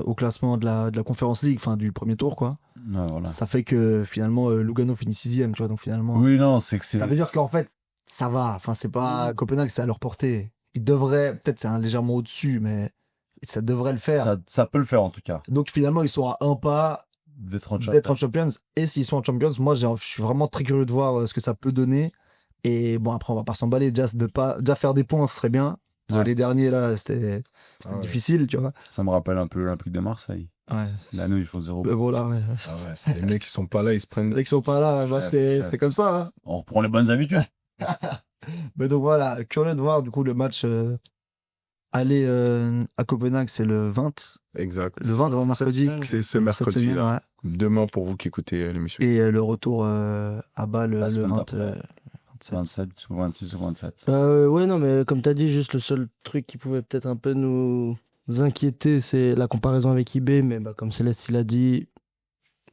au classement de la Conference League, enfin du premier tour, quoi. Ouais, voilà. Ça fait que finalement, Lugano finit 6e, tu vois, donc finalement. Oui, non, c'est que c'est. Ça veut dire qu'en fait, ça va. Enfin, c'est pas. Copenhague, c'est à leur portée. Ils devraient. Peut-être c'est légèrement au-dessus, mais ça devrait le faire. ça peut le faire en tout cas. Donc finalement, ils sont à un pas D'être en d'être en Champions. Et s'ils sont en Champions, moi, je suis vraiment très curieux de voir ce que ça peut donner. Et bon, après, on va pas s'emballer. Déjà faire des points, ce serait bien. Parce que Ouais. les derniers, là, c'était Ah ouais. difficile, tu vois. Ça me rappelle un peu l'Olympique de Marseille. Ouais. Là, nous, ils font 0. Mais voilà, ouais. Ah ouais. Les mecs qui sont pas là, ils se prennent. Dès qu'ils sont pas là, bah, c'est comme ça. Hein. On reprend les bonnes habitudes. Mais donc voilà, curieux de voir du coup le match aller à Copenhague, c'est le 20. Exact. Le 20 avant mercredi. C'est ce cette mercredi semaine, là. ouais. Demain pour vous qui écoutez l'émission. Et le retour à Bâle La le semaine 20, d'après. 27. 27 ou 26 ou 27. Ouais, non, mais comme tu as dit, juste le seul truc qui pouvait peut-être un peu nous inquiéter, c'est la comparaison avec IB. Mais bah, comme Céleste il a dit,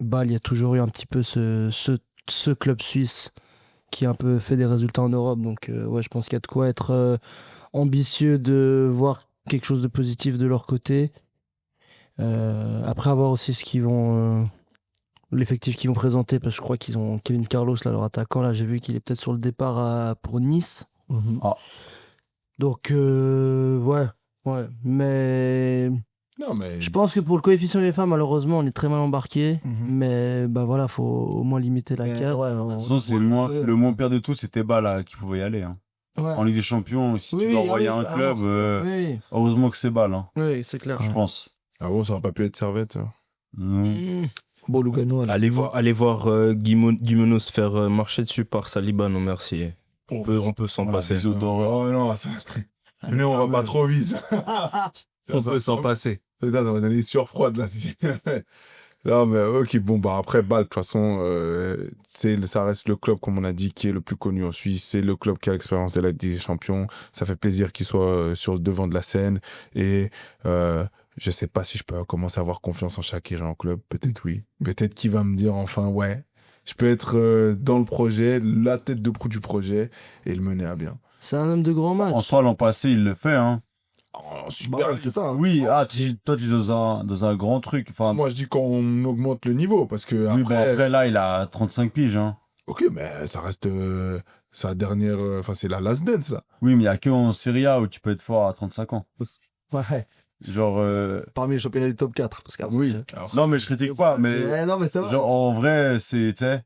Bâle, il y a toujours eu un petit peu ce club suisse qui a un peu fait des résultats en Europe. Donc, ouais, je pense qu'il y a de quoi être ambitieux de voir quelque chose de positif de leur côté. Après, avoir aussi ce qu'ils vont. L'effectif qu'ils vont présenter, parce que je crois qu'ils ont Kevin Carlos, là, leur attaquant. Là, j'ai vu qu'il est peut-être sur le départ pour Nice. Mhm. Donc, ouais. Mais Non, mais. je pense que pour le coefficient des femmes, malheureusement, on est très mal embarqué. Mhm. Mais bah voilà, faut au moins limiter la carte. Ouais, De toute façon, c'est le moins pire de tout, c'était Bâle qui pouvait y aller. Hein. Ouais. En Ligue des Champions, si Oui, tu dois envoyer oui, un club, Oui, heureusement que c'est Bâle, hein, oui, c'est clair. je pense. Ah bon, ça aurait pas pu être Servette. Non. Bon, Lugano, Allez voir Guimeno se faire marcher dessus par Saliba, non merci. On peut s'en Voilà, passer. bisous. Oh non, mais on va pas trop vite. On peut s'en passer. Putain, ça va donner des surfroides là. Non, mais ok, bon, bah après, Bâle, de toute façon, ça reste le club, comme on a dit, qui est le plus connu en Suisse. C'est le club qui a l'expérience de la Ligue des Champions. Ça fait plaisir qu'il soit sur le devant de la scène. Et je sais pas si je peux commencer à avoir confiance en Shaqiri en club. Peut-être oui. Peut-être qu'il va me dire enfin, ouais, je peux être dans le projet, la tête de proue du projet et le mener à bien. C'est un homme de grand match. En soi, l'an passé, il le fait. Hein. Oh, Bah super. ouais, c'est ça. Hein. Oui, toi, tu es dans un grand truc. Enfin, Moi, je dis qu'on augmente le niveau parce que oui, après, après, là, il a 35 piges. Hein. ok, mais ça reste sa dernière, enfin, c'est la last dance là. Oui, mais il n'y a que en Serie A où tu peux être fort à 35 ans. Ouais. Genre. Parmi les championnats du top 4. Parce qu'après, Oui. Non, mais je critique pas, mais. non, mais c'est vrai. Genre, en vrai, c'est. Tu sais.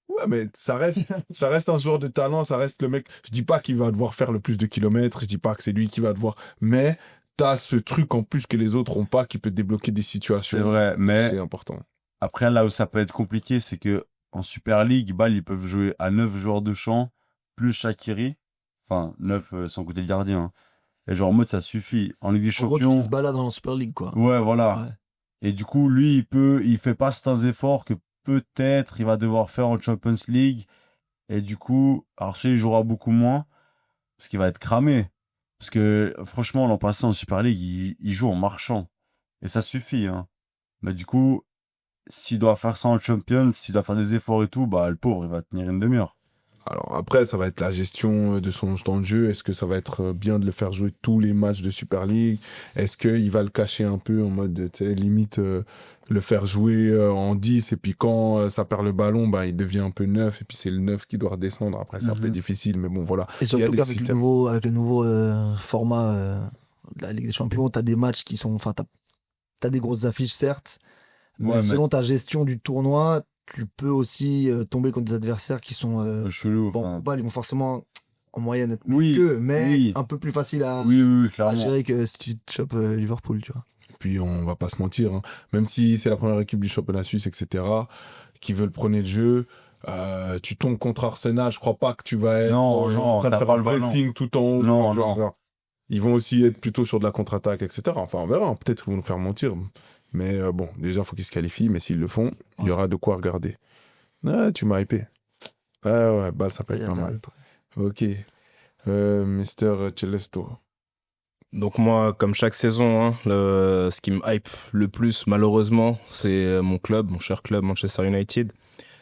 Ouais, mais ça reste un joueur de talent, ça reste le mec. Je dis pas qu'il va devoir faire le plus de kilomètres, je dis pas que c'est lui qui va devoir, mais t'as ce truc en plus que les autres ont pas qui peut débloquer des situations. C'est vrai, mais. C'est important. Après, là où ça peut être compliqué, c'est que en Super League, Bâle, ils peuvent jouer à 9 joueurs de champ, plus Shaqiri. Enfin, 9 sans côté le gardien. Hein. Et genre, en mode, ça suffit. En Ligue des En gros, Champions. il se balade dans la Super League, quoi. Ouais, voilà. Ouais. Et du coup, lui, il fait pas certains efforts que peut-être il va devoir faire en Champions League. Et du coup, alors, il jouera beaucoup moins. Parce qu'il va être cramé. Parce que, franchement, l'an passé en Super League, il joue en marchant. Et ça suffit, hein. Mais du coup, s'il doit faire ça en Champions, s'il doit faire des efforts et tout, bah, le pauvre, il va tenir une demi-heure. Alors après, ça va être la gestion de son temps de jeu. Est-ce que ça va être bien de le faire jouer tous les matchs de Super League? Est-ce qu'il va le cacher un peu en mode, tu sais, limite, le faire jouer en 10 et puis quand ça perd le ballon, bah, il devient un peu 9 et puis c'est le 9 qui doit redescendre. Après, c'est un peu difficile, mais bon, voilà. Et Il y a surtout des qu'avec systèmes. le nouveau format de la Ligue des Champions, t'as des matchs qui sont. Enfin, t'as des grosses affiches, certes. Mais Ouais, mais- selon ta gestion du tournoi, tu peux aussi tomber contre des adversaires qui sont. Chelou. Bon, enfin. Bâle, ils vont forcément en moyenne être Oui, mieux, mais oui. un peu plus facile à Oui, clairement. gérer que si tu te chopes Liverpool, tu vois. Puis on va pas se mentir, hein. Même si c'est la première équipe du championnat suisse, etc., qui veulent prendre le jeu, tu tombes contre Arsenal, je crois pas que tu vas être Non, en train de t'as faire pas un le ballon. pressing tout en haut. Non, Genre, non. ils vont aussi être plutôt sur de la contre-attaque, etc. Enfin, on verra, hein. Peut-être qu'ils vont nous faire mentir. Mais bon, déjà, faut qu'ils se qualifient, mais s'ils le font, il y aura de quoi regarder. Ah, tu m'as hypé. Ouais, Bâle, ça peut être pas mal. Ok. Mister Celesto. Donc moi, comme chaque saison, hein, ce qui me hype le plus, malheureusement, c'est mon club, mon cher club Manchester United,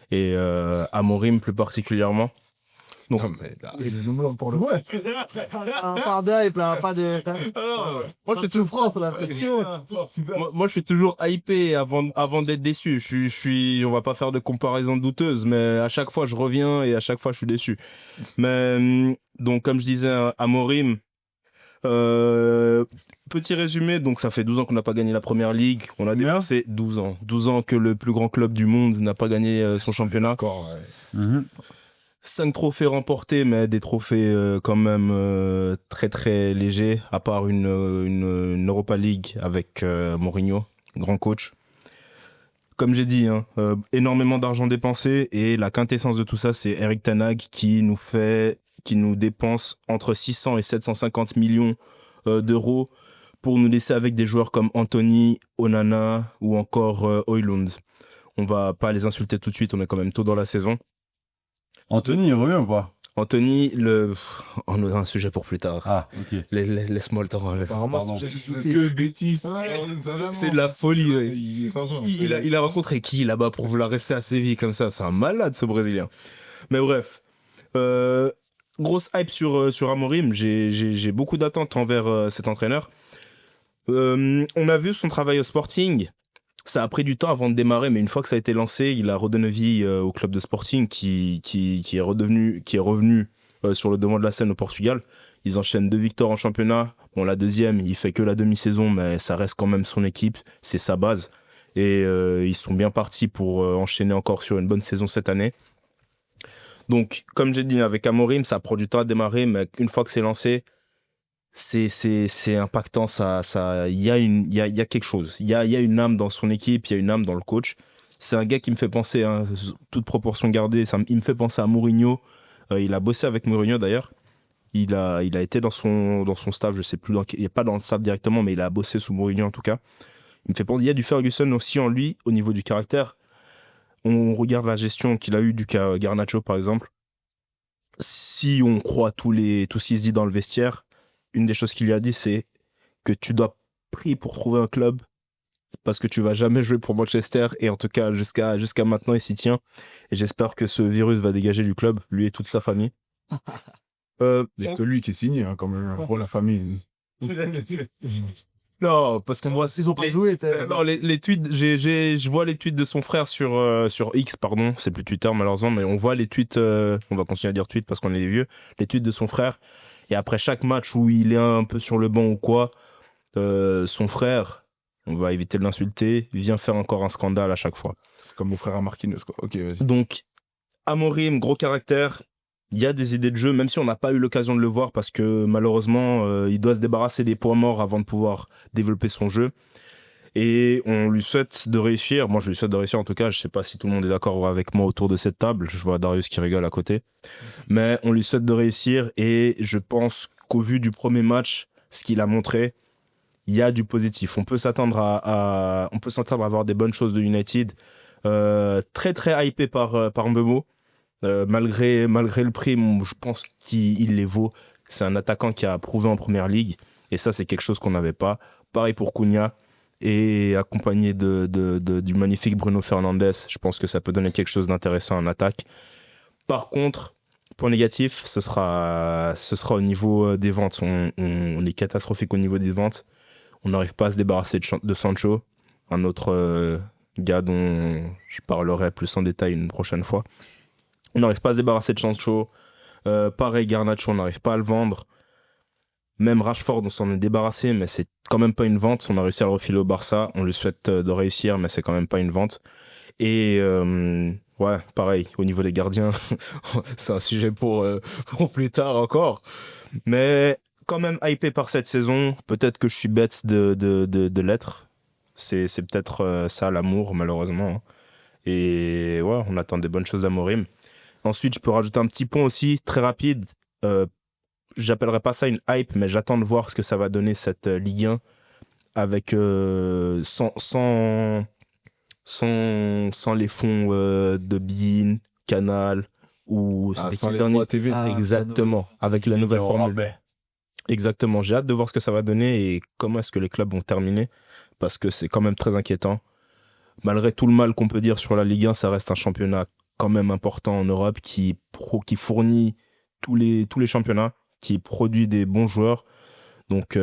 et Amorim plus particulièrement. Donc, Non, mais là... Et le numéro pour le. Ouais. Pas d'hype, là, pas de. moi, je suis souffrance, là, section. moi, je suis toujours hypé avant d'être déçu. On va pas faire de comparaison douteuse, mais à chaque fois, je reviens et à chaque fois, je suis déçu. Mais, donc, comme je disais, Amorim, petit résumé, donc ça fait 12 ans qu'on n'a pas gagné la première ligue. On a dépassé 12 ans. 12 ans que le plus grand club du monde n'a pas gagné son championnat. D'accord, ouais. Mhm. 5 trophées remportés, mais des trophées quand même très très légers, à part une Europa League avec Mourinho, grand coach. Comme j'ai dit, hein, énormément d'argent dépensé, et la quintessence de tout ça, c'est Erik ten Hag qui nous dépense entre 600 et 750 millions d'euros pour nous laisser avec des joueurs comme Anthony, Onana ou encore Højlund. On va pas les insulter tout de suite, on est quand même tôt dans la saison. Anthony, il revient ou pas? Anthony, on a un sujet pour plus tard. Ah, ok. Laisse-moi le temps. Pardon. C'est que bêtises. C'est de la folie. Ouais. Il a rencontré qui là-bas pour vouloir rester à Séville comme ça? C'est un malade, ce Brésilien. Mais bref. Grosse hype sur Amorim. J'ai beaucoup d'attentes envers cet entraîneur. On a vu son travail au Sporting. Ça a pris du temps avant de démarrer, mais une fois que ça a été lancé, il a redonné vie au club de Sporting qui est revenu sur le devant de la scène au Portugal. Ils enchaînent 2 victoires en championnat. Bon, la deuxième, il fait que la demi-saison, mais ça reste quand même son équipe, c'est sa base. Et ils sont bien partis pour enchaîner encore sur une bonne saison cette année. Donc, comme j'ai dit, avec Amorim, ça prend du temps à démarrer, mais une fois que c'est lancé, c'est impactant. Il y a quelque chose. Il y a une âme dans son équipe, il y a une âme dans le coach. C'est un gars qui me fait penser, hein, toute proportion gardée, il me fait penser à Mourinho. Il a bossé avec Mourinho d'ailleurs. Il a été dans son staff, je sais plus, il n'est pas dans le staff directement, mais il a bossé sous Mourinho en tout cas. Il me fait penser, il y a du Ferguson aussi en lui, au niveau du caractère. On regarde la gestion qu'il a eue du cas Garnacho par exemple. Si on croit tout ce qui se dit dans le vestiaire, une des choses qu'il lui a dit, c'est que tu dois prier pour trouver un club parce que tu vas jamais jouer pour Manchester, et en tout cas jusqu'à maintenant il s'y tient, et j'espère que ce virus va dégager du club, lui et toute sa famille. Il y a que lui qui est signé, hein, quand même, pour la famille. Non, parce que moi, Ils ont pas joué. non, les tweets, je vois les tweets de son frère sur X, pardon, c'est plus Twitter malheureusement, mais on voit les tweets, on va continuer à dire tweets parce qu'on est des vieux, les tweets de son frère, et après chaque match où il est un peu sur le banc ou quoi, son frère, on va éviter de l'insulter, vient faire encore un scandale à chaque fois. C'est comme mon frère à Marquinhos, quoi. Ok, vas-y. Donc, Amorim, gros caractère, il y a des idées de jeu, même si on n'a pas eu l'occasion de le voir parce que malheureusement, il doit se débarrasser des points morts avant de pouvoir développer son jeu. Et on lui souhaite de réussir. Moi, je lui souhaite de réussir en tout cas. Je sais pas si tout le monde est d'accord avec moi autour de cette table. Je vois Darius qui rigole à côté. Mais on lui souhaite de réussir, et je pense qu'au vu du premier match, ce qu'il a montré, il y a du positif. On peut s'attendre à avoir des bonnes choses de United. Très très hypé par Mbeumo. Malgré le prix, je pense qu'il les vaut. C'est un attaquant qui a prouvé en première ligue, et ça c'est quelque chose qu'on n'avait pas. Pareil pour Cunha, et accompagné du magnifique Bruno Fernandes, je pense que ça peut donner quelque chose d'intéressant en attaque. Par contre, point négatif, ce sera au niveau des ventes. On est catastrophique au niveau des ventes. On n'arrive pas à se débarrasser de Sancho, un autre gars dont je parlerai plus en détail une prochaine fois. On n'arrive pas à se débarrasser de Sancho. Pareil, Garnacho, on n'arrive pas à le vendre. Même Rashford, on s'en est débarrassé, mais c'est quand même pas une vente. On a réussi à le refiler au Barça. On lui souhaite de réussir, mais c'est quand même pas une vente. Et ouais, pareil, au niveau des gardiens, c'est un sujet pour plus tard encore. Mais quand même hypé par cette saison. Peut-être que je suis bête de l'être. C'est peut-être ça l'amour, malheureusement. Hein. Et ouais, on attend des bonnes choses d'Amorim. Ensuite, je peux rajouter un petit point aussi, très rapide. J'appellerais pas ça une hype, mais j'attends de voir ce que ça va donner cette Ligue 1 avec sans les fonds de beIN, Canal ou sans les droits TV. Exactement, avec la nouvelle formule. Exactement, j'ai hâte de voir ce que ça va donner et comment est-ce que les clubs vont terminer, parce que c'est quand même très inquiétant. Malgré tout le mal qu'on peut dire sur la Ligue 1, ça reste un championnat quand même important en Europe qui fournit tous les championnats, qui produit des bons joueurs. Donc,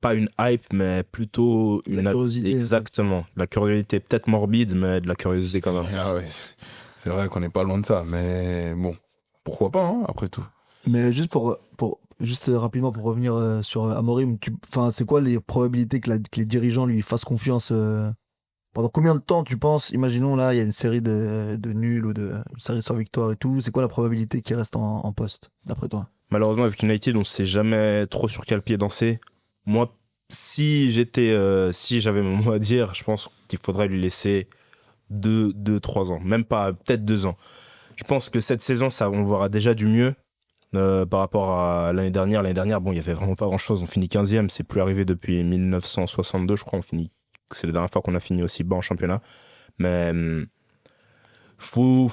pas une hype, mais plutôt une curiosité. Exactement. La curiosité, peut-être morbide, mais de la curiosité quand même. Ah ouais, c'est vrai qu'on n'est pas loin de ça, mais bon, pourquoi pas, hein, après tout. Mais juste juste rapidement pour revenir sur Amorim, c'est quoi les probabilités que les dirigeants lui fassent confiance Pendant combien de temps tu penses, imaginons là, il y a une série de nuls ou une série sans victoire et tout, c'est quoi la probabilité qu'il reste en poste, d'après toi? Malheureusement, avec United, on sait jamais trop sur quel pied danser. Moi, si j'avais mon mot à dire, je pense qu'il faudrait lui laisser 3 ans. Même pas, peut-être 2 ans. Je pense que cette saison, on verra déjà du mieux par rapport à l'année dernière. L'année dernière, bon, il y avait vraiment pas grand-chose. On finit 15e, c'est plus arrivé depuis 1962, je crois. C'est la dernière fois qu'on a fini aussi bas en championnat. Mais faut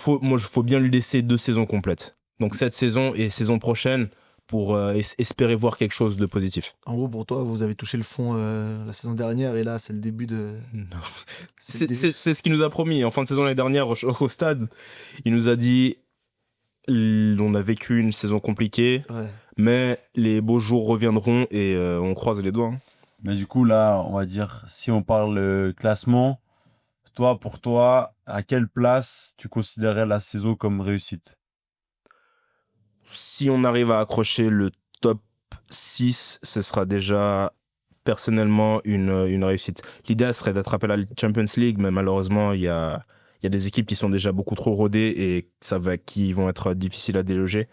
bien lui laisser 2 saisons complètes. Donc cette saison et saison prochaine pour espérer voir quelque chose de positif. En gros, pour toi, vous avez touché le fond la saison dernière et là, c'est le début de. Non. C'est le début. C'est ce qu'il nous a promis. En fin de saison l'année dernière au stade, il nous a dit on a vécu une saison compliquée, Ouais. mais les beaux jours reviendront et on croise les doigts. Hein. Mais du coup, là, on va dire, si on parle classement, pour toi, à quelle place tu considérais la saison comme réussite? Si on arrive à accrocher le top 6, ce sera déjà personnellement une réussite. L'idéal serait d'attraper la Champions League, mais malheureusement, il y a des équipes qui sont déjà beaucoup trop rodées et qui vont être difficiles à déloger.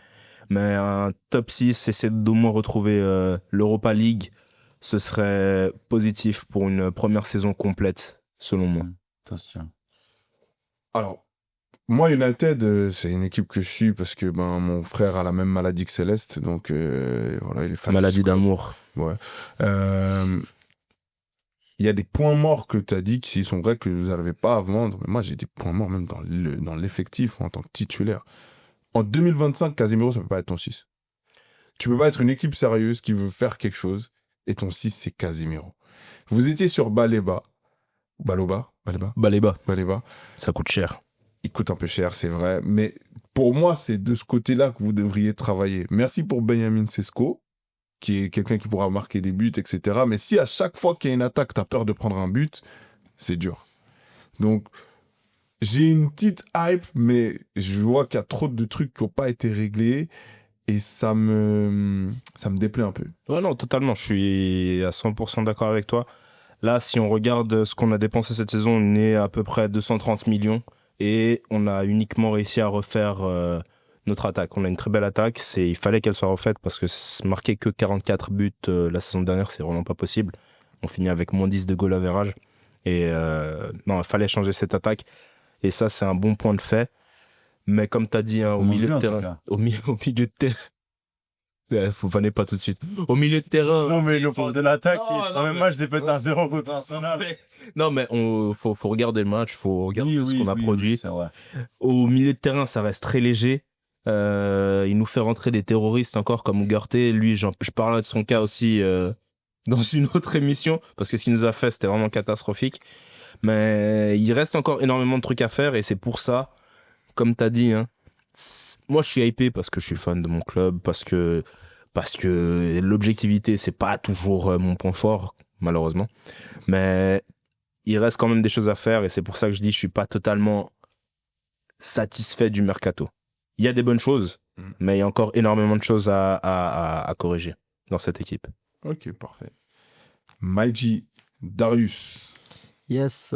Mais un top 6, essayer d'au moins retrouver l'Europa League, ce serait positif pour une première saison complète, selon moi. Ça se tient. Alors, moi, United, c'est une équipe que je suis parce que mon frère a la même maladie que Céleste, donc voilà, il est fan. Maladie d'amour. Ouais. Il y a des points morts que tu as dit qui sont vrais que vous n'avez pas avant. Mais moi, j'ai des points morts même dans l'effectif en tant que titulaire. En 2025, Casemiro, ça peut pas être ton 6. Tu peux pas être une équipe sérieuse qui veut faire quelque chose et ton 6, c'est Casemiro. Vous étiez sur Baleba. Baleba. Ça coûte cher. Il coûte un peu cher, c'est vrai. Mais pour moi, c'est de ce côté-là que vous devriez travailler. Merci pour Benjamin Sesko, qui est quelqu'un qui pourra marquer des buts, etc. Mais si à chaque fois qu'il y a une attaque, tu as peur de prendre un but, c'est dur. Donc, j'ai une petite hype, mais je vois qu'il y a trop de trucs qui n'ont pas été réglés et ça me déplaît un peu. Ouais, non, totalement. Je suis à 100% d'accord avec toi. Là, si on regarde ce qu'on a dépensé cette saison, on est à peu près à 230 millions et on a uniquement réussi à refaire notre attaque. On a une très belle attaque. Il fallait qu'elle soit refaite parce que marquer que 44 buts la saison dernière, c'est vraiment pas possible. On finit avec moins 10 de goal average. Et non, il fallait changer cette attaque. Et ça, c'est un bon point de fait. Mais comme tu as dit, hein, au milieu de terrain. Au milieu de terrain. Faut vanner pas tout de suite. Au milieu de terrain. Non, mais le part de l'attaque, Oh, dans le match, j'ai fait un 0 contre Arsenal. Non, mais faut regarder le match, faut regarder ce qu'on a produit. Oui, c'est vrai. Au milieu de terrain, ça reste très léger. Il nous fait rentrer des terroristes encore comme Ugarte. Lui, je parlais de son cas aussi dans une autre émission parce que ce qu'il nous a fait, c'était vraiment catastrophique. Mais il reste encore énormément de trucs à faire et c'est pour ça, comme t'as dit, hein, moi je suis hypé parce que je suis fan de mon club, parce que l'objectivité, c'est pas toujours mon point fort, malheureusement. Mais il reste quand même des choses à faire et c'est pour ça que je dis je suis pas totalement satisfait du mercato. Il y a des bonnes choses, mais il y a encore énormément de choses à corriger dans cette équipe. Ok, parfait. Maïji, Darius. Yes.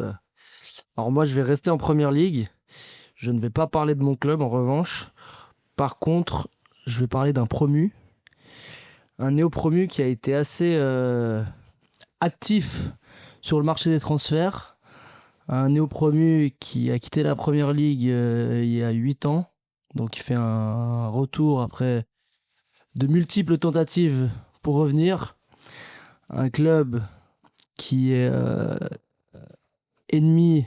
Alors moi, je vais rester en première ligue. Je ne vais pas parler de mon club, en revanche. Par contre, je vais parler d'un promu. Un néo-promu qui a été assez actif sur le marché des transferts. Un néo-promu qui a quitté la première ligue il y a 8 ans. Donc il fait un retour après de multiples tentatives pour revenir. Un club qui est ennemi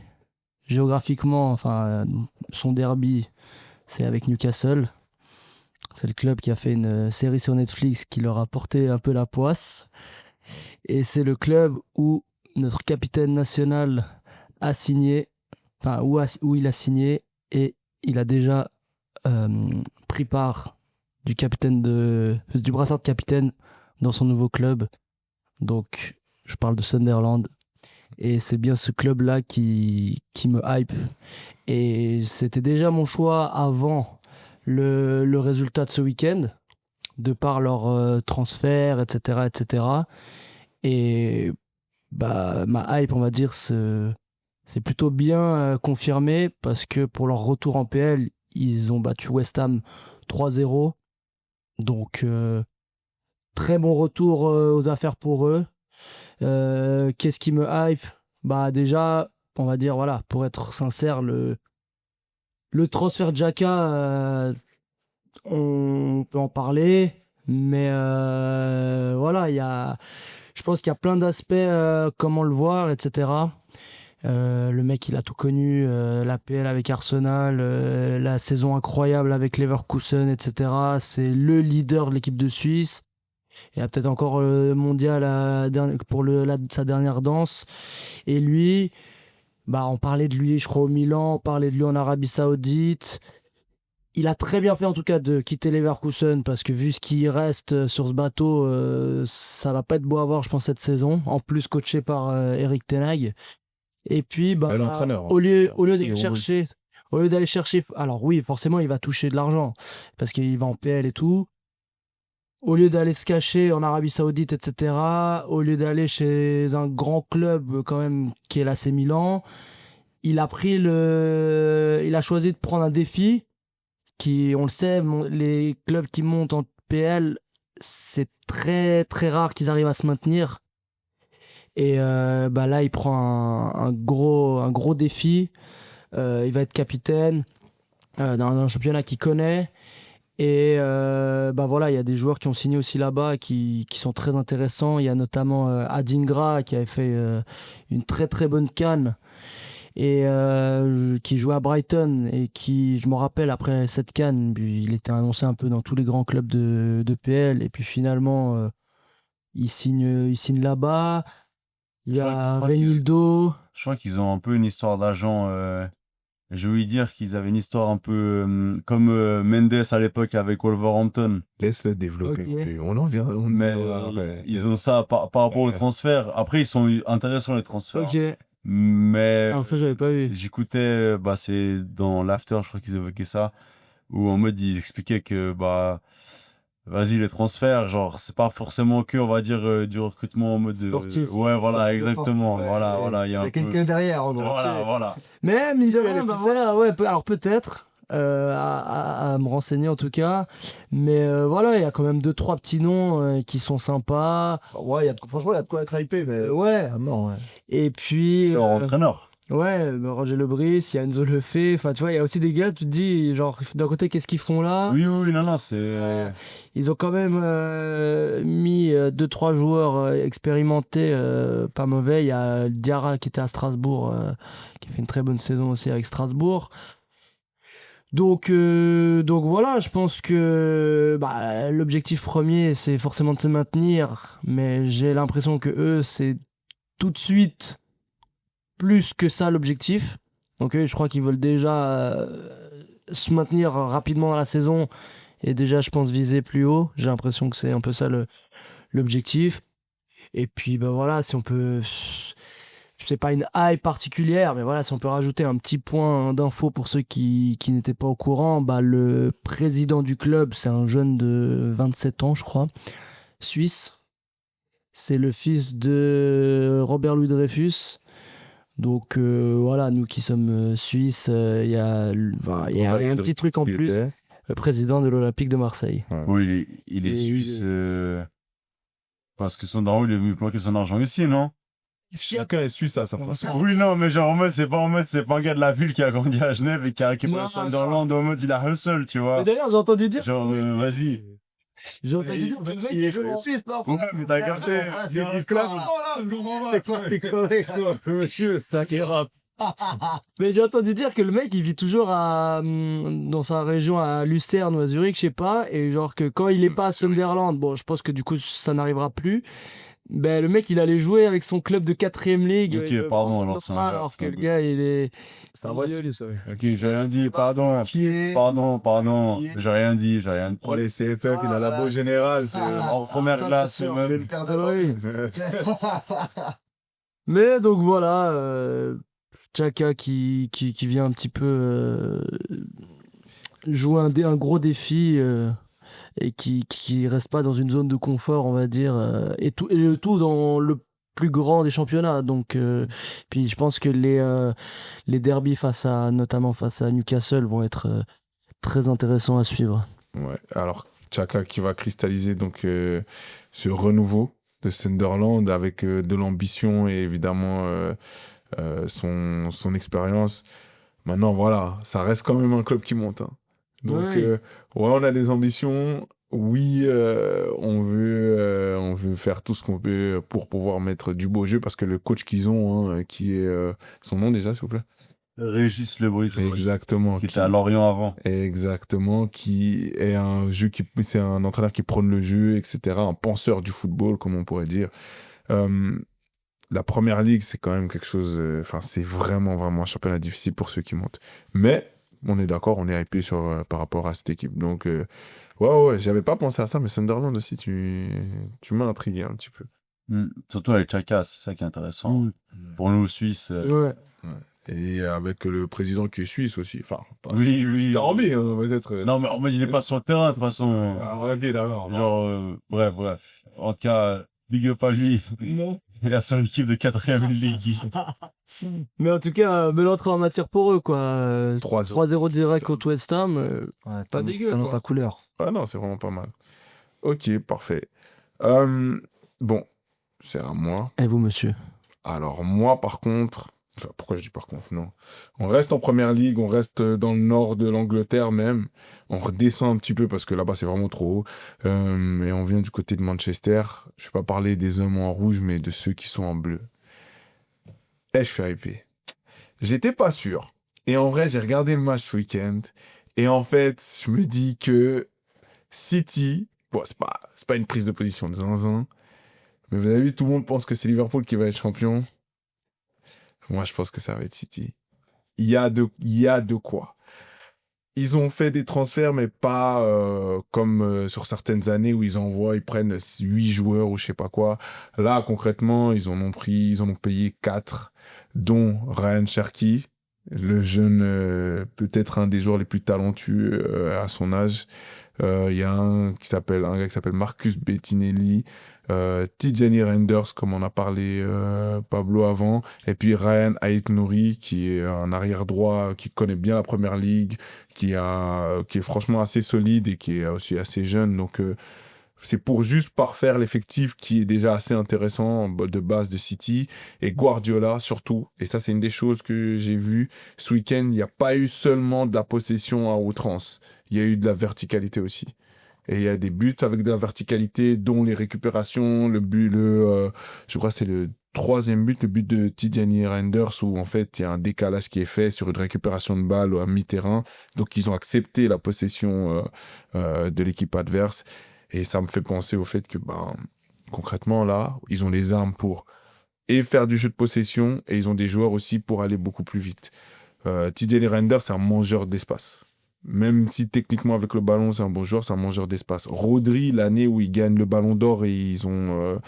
géographiquement, enfin son derby, c'est avec Newcastle. C'est le club qui a fait une série sur Netflix qui leur a porté un peu la poisse. Et c'est le club où notre capitaine national a signé, enfin où il a signé et il a déjà pris part du brassard de capitaine dans son nouveau club. Donc je parle de Sunderland. Et c'est bien ce club-là qui me hype. Et c'était déjà mon choix avant le résultat de ce week-end, de par leur transfert, etc., etc. Et bah, ma hype, on va dire, C'est plutôt bien confirmé parce que pour leur retour en PL, ils ont battu West Ham 3-0. Donc, très bon retour aux affaires pour eux. Qu'est-ce qui me hype? Bah déjà, on va dire, voilà, pour être sincère, le transfert Xhaka, on peut en parler, mais voilà, je pense qu'il y a plein d'aspects, comment le voir, etc. Le mec, il a tout connu, l'APL avec Arsenal, la saison incroyable avec Leverkusen, etc. C'est le leader de l'équipe de Suisse. Il y a peut-être encore le mondial pour sa dernière danse. Et lui, bah, on parlait de lui, je crois, au Milan, on parlait de lui en Arabie Saoudite. Il a très bien fait, en tout cas, de quitter Leverkusen parce que vu ce qui reste sur ce bateau, ça va pas être beau à voir, je pense, cette saison. En plus, coaché par Eric Ten Hag. Et puis, bah, l'entraîneur. au lieu d'aller chercher, alors oui, forcément, il va toucher de l'argent parce qu'il va en PL et tout. Au lieu d'aller se cacher en Arabie Saoudite, etc., au lieu d'aller chez un grand club quand même qui est l'AC Milan, il a choisi de prendre un défi qui, on le sait, les clubs qui montent en PL, c'est très très rare qu'ils arrivent à se maintenir. Et bah là, il prend un gros défi. Il va être capitaine dans un championnat qu'il connaît. Et bah voilà, il y a des joueurs qui ont signé aussi là-bas qui sont très intéressants. Il y a notamment Adingra qui avait fait une très très bonne CAN et qui jouait à Brighton et qui, je me rappelle, après cette CAN, il était annoncé un peu dans tous les grands clubs de PL et puis finalement il signe là-bas. Il y a Reinildo. Je crois qu'ils ont un peu une histoire d'agent. J'ai ouï dire qu'ils avaient une histoire un peu comme Mendes à l'époque avec Wolverhampton. Laisse-le développer. Ok. On en vient. Mais ils ont ça par rapport aux transferts. Après, ils sont intéressants les transferts. Ok. Mais En fait, j'avais pas vu. j'écoutais, bah c'est dans l'after, je crois qu'ils évoquaient ça, où en mode ils expliquaient que bah vas-y les transferts, genre c'est pas forcément que on va dire du recrutement en mode Sportif. ouais voilà exactement, Ouais, voilà il y a un peu quelqu'un derrière, en gros. voilà. Mais mine de Ouais, rien, les bah ficelles. voilà, ouais, alors peut-être à me renseigner en tout cas. Mais voilà, il y a quand même 2-3 petits noms qui sont sympas. Ouais, franchement, il y a de quoi être hypé, mais. Ouais. Ah non, ouais. Et puis Leur entraîneur. ouais, Roger Lebris, il y a Enzo Lefebvre. Enfin, tu vois, il y a aussi des gars, tu te dis, genre, d'un côté, qu'est-ce qu'ils font là? Oui non c'est Ils ont quand même mis 2-3 joueurs expérimentés, pas mauvais. Il y a Diarra qui était à Strasbourg, qui a fait une très bonne saison aussi avec Strasbourg. Donc voilà, je pense que bah, l'objectif premier, c'est forcément de se maintenir. Mais j'ai l'impression que eux, c'est tout de suite plus que ça l'objectif. Donc eux, je crois qu'ils veulent déjà se maintenir rapidement dans la saison et déjà, je pense, viser plus haut. J'ai l'impression que c'est un peu ça l'objectif. Et puis, bah voilà, si on peut. C'est pas une hype particulière, mais voilà, si on peut rajouter un petit point d'info pour ceux qui n'étaient pas au courant, bah, le président du club, c'est un jeune de 27 ans, je crois, suisse. C'est le fils de Robert Louis Dreyfus. Donc voilà, nous qui sommes suisses, il y a un petit truc en plus. Le président de l'Olympique de Marseille. oui il est Et suisse parce que son daron il est venu planquer son argent ici non? Chacun est suisse à sa façon. Oui, non, mais genre, en mode, c'est pas un gars de la ville qui a grandi à Genève et qui a récupéré Non, au Sunderland en mode, il a hustle, tu vois. Mais d'ailleurs, j'ai entendu dire. Genre, vas-y. J'ai entendu dire que le mec, Il est joué en Suisse, non? Ouais, mais t'as cassé. C'est esclaves. C'est quoi, c'est correct. Monsieur, ça qui rappe. Mais j'ai entendu dire que le mec, il vit toujours dans sa région à Lucerne ou à Zurich, je sais pas, et genre que quand il est pas à Sunderland, bon, je pense que du coup, ça n'arrivera plus. Ben, le mec, il allait jouer avec son club de 4ème ligue. Ok, pardon, alors c'est un gars, alors c'est que un le gars. gars, il est. C'est un vrai suisse, ouais. Ok, j'ai rien dit, pardon. Qui est. Pardon. J'ai rien dit. Pour les CFF, il a la beau générale. C'est En première ça, classe, c'est sûr. même. Le père de Mais donc voilà, Xhaka qui vient un petit peu jouer un gros défi et qui reste pas dans une zone de confort, on va dire, et le tout dans le plus grand des championnats. Donc, puis je pense que les derbies notamment face à Newcastle vont être très intéressants à suivre. Ouais. Alors, Xhaka qui va cristalliser donc ce renouveau de Sunderland avec de l'ambition et évidemment son expérience. Maintenant, voilà, ça reste quand même un club qui monte. Hein. Donc, Ouais. on a des ambitions. Oui, on veut faire tout ce qu'on peut pour pouvoir mettre du beau jeu parce que le coach qu'ils ont, hein, qui est son nom déjà, s'il vous plaît. Régis Lebris. Exactement. Qui était à Lorient avant. Exactement, qui est c'est un entraîneur qui prône le jeu, etc. Un penseur du football, comme on pourrait dire. La première ligue, c'est quand même quelque chose, c'est vraiment, vraiment un championnat difficile pour ceux qui montent. Mais, on est d'accord, on est hypé par rapport à cette équipe. Donc, ouais, j'avais pas pensé à ça, mais Sunderland aussi, tu m'as intrigué un petit peu. Surtout avec Xhaka, c'est ça qui est intéressant. Pour nous, Suisses. Ouais. Et avec le président qui est suisse aussi. Enfin, Oui. T'as envie, hein, peut-être. Non, mais en mode, il n'est pas sur le terrain, de toute façon. Ah, ok, d'accord. Genre, bref. En tout cas, big up à lui. Il a son équipe de 4ème ligue. Mais en tout cas, belle entrée en matière pour eux, quoi. 3-0 direct contre West Ham. Ouais, Pas dégueu, dans quoi. ta couleur. Ah non, c'est vraiment pas mal. Ok, parfait. Bon, c'est à moi. Et vous, monsieur? Alors moi, par contre... Pourquoi je dis par contre? Non. On reste en première ligue, on reste dans le nord de l'Angleterre même. On redescend un petit peu parce que là-bas, c'est vraiment trop haut. Et on vient du côté de Manchester. Je vais pas parler des hommes en rouge, mais de ceux qui sont en bleu. Et je suis hypé. J'étais pas sûr. Et en vrai, j'ai regardé le match ce week-end. Et en fait, je me dis que City... Bon, c'est pas une prise de position de zinzin. Mais vous avez vu, tout le monde pense que c'est Liverpool qui va être champion. Moi, je pense que ça va être City. Il y a de quoi. Ils ont fait des transferts, mais pas comme sur certaines années où ils prennent 8 joueurs ou je sais pas quoi. Là, concrètement, ils en ont payé 4, dont Ryan Cherki, le jeune, peut-être un des joueurs les plus talentueux à son âge. Il y a un gars qui s'appelle Marcus Bettinelli, Tidjani Reinders, comme on a parlé Pablo avant, et puis Ryan Aït-Nouri, qui est un arrière droit qui connaît bien la première ligue, qui est franchement assez solide et qui est aussi assez jeune. Donc c'est pour juste parfaire l'effectif qui est déjà assez intéressant de base de City, et Guardiola surtout. Et ça, c'est une des choses que j'ai vues ce week-end. Il n'y a pas eu seulement de la possession à outrance. Il y a eu de la verticalité aussi. Et il y a des buts avec de la verticalité, dont les récupérations, je crois que c'est le 3e but, le but de Tidjani Reinders, où en fait il y a un décalage qui est fait sur une récupération de balle à mi-terrain. Donc ils ont accepté la possession de l'équipe adverse. Et ça me fait penser au fait que, concrètement, là, ils ont les armes pour faire du jeu de possession, et ils ont des joueurs aussi pour aller beaucoup plus vite. Tidjani Reinders, c'est un mangeur d'espace. Même si techniquement avec le ballon c'est un bon joueur, c'est un mangeur d'espace. Rodri, l'année où il gagne le Ballon d'Or et ils ont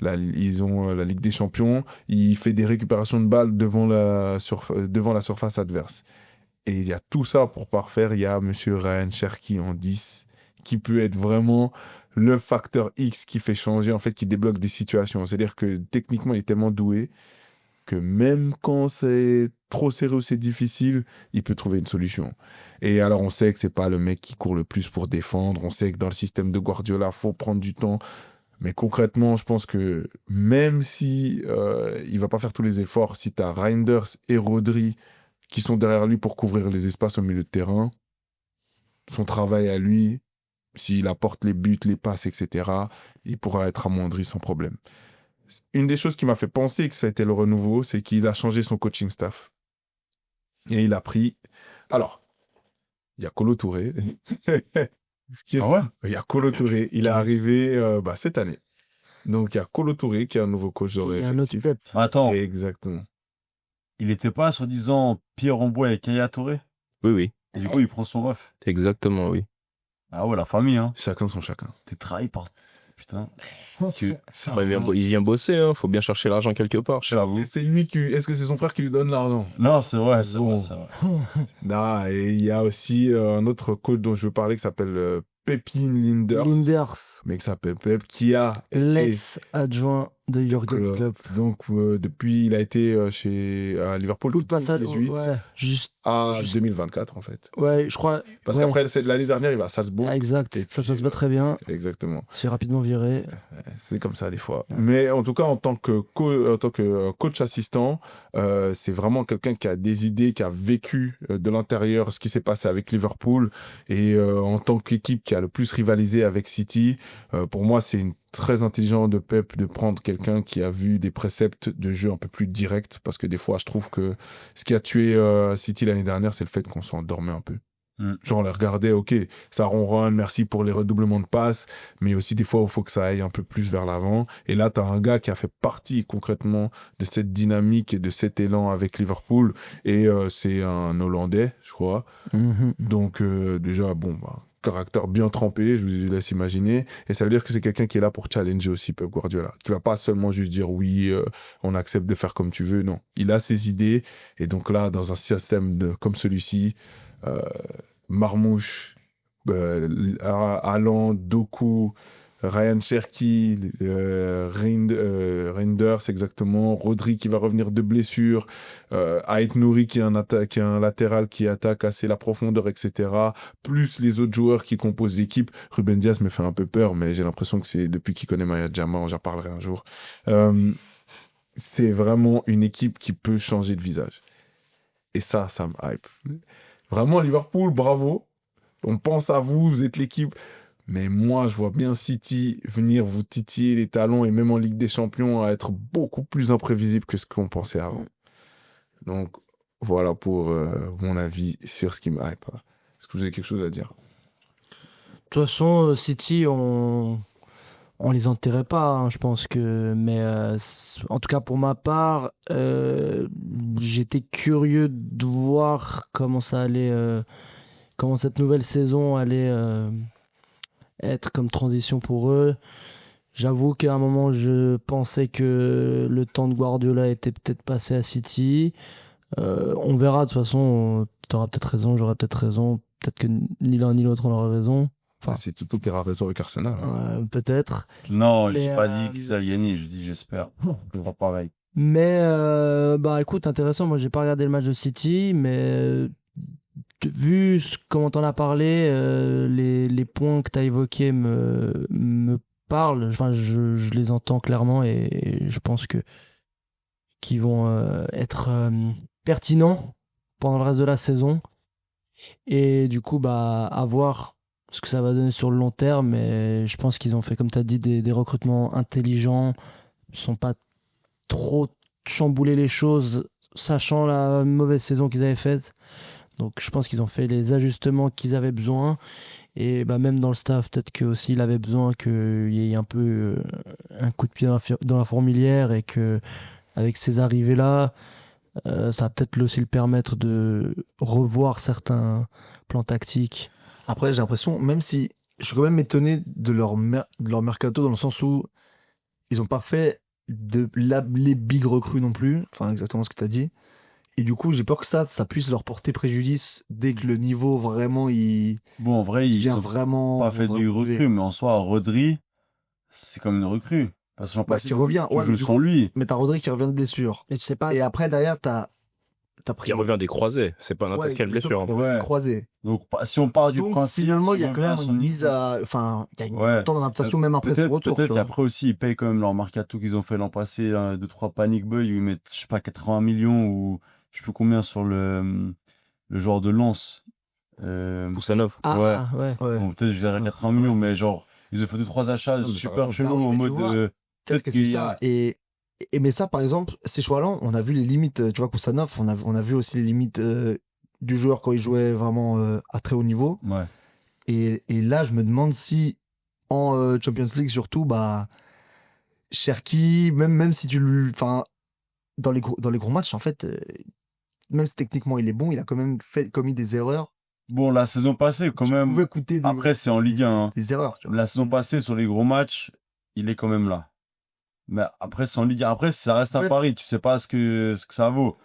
la Ligue des Champions, il fait des récupérations de balles devant la surface adverse. Et il y a tout ça pour parfaire. Il y a Monsieur Ryan Cherki en 10 qui peut être vraiment le facteur X qui fait changer, en fait, qui débloque des situations. C'est-à-dire que techniquement il est tellement doué que même quand c'est trop serré ou c'est difficile, il peut trouver une solution. Et alors, on sait que c'est pas le mec qui court le plus pour défendre. On sait que dans le système de Guardiola, faut prendre du temps. Mais concrètement, je pense que même si il va pas faire tous les efforts, si tu as Reinders et Rodri qui sont derrière lui pour couvrir les espaces au milieu de terrain, son travail à lui, s'il apporte les buts, les passes, etc., il pourra être amoindri sans problème. Une des choses qui m'a fait penser que ça a été le renouveau, c'est qu'il a changé son coaching staff. Et il a pris... Alors, il y a Kolo Touré. Il y a Kolo Touré. Il est arrivé cette année. Donc, il y a Kolo Touré qui est un nouveau coach de effectif. Attends. Exactement. Il était pas, soi-disant, Pierre Ambois et Kaya Touré? Oui. Et du coup, il prend son ref. Exactement, oui. Ah ouais, la famille, hein. Chacun son chacun. T'es trahi par... Putain. Il vient bosser, hein. Faut bien chercher l'argent quelque part. C'est lui qui... Est-ce que c'est son frère qui lui donne l'argent? Non, c'est vrai, c'est Bon. vrai. Non, et il y a aussi un autre coach dont je veux parler qui s'appelle Pepin Linders. Linders, Mais qui s'appelle Pep, qui a été l'ex-adjoint De Jürgen Klopp. Donc, depuis, il a été à Liverpool Tout le passage, 2018 ouais, à juste- 2024, en fait. ouais, je crois. Parce ouais. qu'après, l'année dernière, il va à Salzbourg. Ah, exact, Et ça se puis, passe pas très bien. Exactement. Il se fait rapidement virer. C'est comme ça, des fois. Mais en tout cas, en tant que coach assistant, c'est vraiment quelqu'un qui a des idées, qui a vécu de l'intérieur ce qui s'est passé avec Liverpool. Et en tant qu'équipe qui a le plus rivalisé avec City, pour moi, c'est très intelligent de Pep de prendre quelqu'un qui a vu des préceptes de jeu un peu plus directs. Parce que des fois, je trouve que ce qui a tué City l'année dernière, c'est le fait qu'on s'endormait un peu. Genre, on les regardait, ok, ça ronronne, merci pour les redoublements de passes, mais aussi des fois, il faut que ça aille un peu plus vers l'avant. Et là, tu as un gars qui a fait partie concrètement de cette dynamique et de cet élan avec Liverpool. Et c'est un Hollandais, je crois. Donc, déjà, caractère bien trempé, je vous laisse imaginer. Et ça veut dire que c'est quelqu'un qui est là pour challenger aussi Pep Guardiola. Qui va pas seulement juste dire oui, on accepte de faire comme tu veux. Non, il a ses idées. Et donc là, dans un système comme celui-ci, Marmouche, Haaland, Doku, Ryan Cherki, Reinders exactement, Rodri qui va revenir de blessure, Ait Nouri qui est un latéral qui attaque assez la profondeur, etc. Plus les autres joueurs qui composent l'équipe. Ruben Dias me fait un peu peur, mais j'ai l'impression que c'est depuis qu'il connaît Maya Diamant, j'en parlerai un jour. C'est vraiment une équipe qui peut changer de visage. Et ça me hype. Vraiment, Liverpool, bravo. On pense à vous, vous êtes l'équipe. Mais moi, je vois bien City venir vous titiller les talons et même en Ligue des Champions à être beaucoup plus imprévisible que ce qu'on pensait avant. Donc, voilà pour mon avis sur ce qui me hype. Est-ce que vous avez quelque chose à dire? De toute façon, City, on les enterrait pas, hein, je pense que. Mais en tout cas, pour ma part, j'étais curieux de voir comment ça allait, comment cette nouvelle saison allait être comme transition pour eux. J'avoue qu'à un moment, je pensais que le temps de Guardiola était peut-être passé à City. On verra, de toute façon, t'auras peut-être raison, j'aurai peut-être raison. Peut-être que ni l'un ni l'autre on aura raison. Enfin, C'est Toto qui aura raison avec Arsenal. peut-être. Non, Mais, j'ai pas dit que ça a gagné, je dis j'espère. Ce sera pareil. Mais écoute, intéressant, moi j'ai pas regardé le match de City, mais vu comment t'en as parlé, les points que t'as évoqués me parlent, enfin je les entends clairement et je pense qu'ils vont être pertinents pendant le reste de la saison. Et du coup, à voir ce que ça va donner sur le long terme, mais je pense qu'ils ont fait, comme tu as dit, des recrutements intelligents. Ils ne sont pas trop chamboulé les choses, sachant la mauvaise saison qu'ils avaient faite. Donc je pense qu'ils ont fait les ajustements qu'ils avaient besoin. Et même dans le staff, peut-être que aussi il avait besoin qu'il y ait un peu un coup de pied dans la fourmilière et que avec ces arrivées-là, ça va peut-être aussi le permettre de revoir certains plans tactiques. Après, j'ai l'impression, même si je suis quand même étonné de leur mercato dans le sens où ils n'ont pas fait les big recrues non plus, enfin exactement ce que tu as dit. Et du coup, j'ai peur que ça puisse leur porter préjudice dès que le niveau vraiment Bon, en vrai, ils vient ont vraiment pas fait de recrue, mais en soi, Rodri, c'est comme une recrue. Parce que l'an passé, qui revient. tu Ouais, joues mais du sans coup, lui. mais t'as Rodri qui revient de blessure. Mais tu sais pas. Et après, derrière, t'as pris. Qui revient des croisés, c'est pas n'importe quelle blessure. En plus. Ouais. Croisé. Donc, si on part du Donc, principe. finalement, il y a qu'il quand même revient à son une mise niveau. à. Enfin, il y a Ouais. une temps d'adaptation même après son retour. Peut-être tu vois. qu'après aussi, ils payent quand même leur mercato qu'ils ont fait l'an passé, 2-3 panic buy, où ils mettent, je sais pas, 80 millions ou je sais plus combien sur le joueur de Lens. Poussanov. Ouais. Ouais. Bon, peut-être je dirais 80 millions, mais genre, ils ont fait 2-3 achats mais super ça chelous oui, en mais mode. tu vois, Peut-être que c'est qu'il y ça. a. Mais ça, par exemple, ces choix-là, on a vu les limites. Tu vois, Koussanov, on a vu aussi les limites du joueur quand il jouait vraiment à très haut niveau. Ouais. Et là, je me demande si, en Champions League surtout, Cherki, même si tu lui. Enfin, dans les gros matchs, en fait, même si techniquement il est bon, il a quand même commis des erreurs. Bon, la saison passée, quand qui même. pouvaient coûter Après, c'est en Ligue 1. Hein. des erreurs. Tu vois. La saison passée, sur les gros matchs, il est quand même là. Mais après, c'est en Ligue 1. Après, ça reste un Ouais. pari. Tu sais pas ce que ça vaut.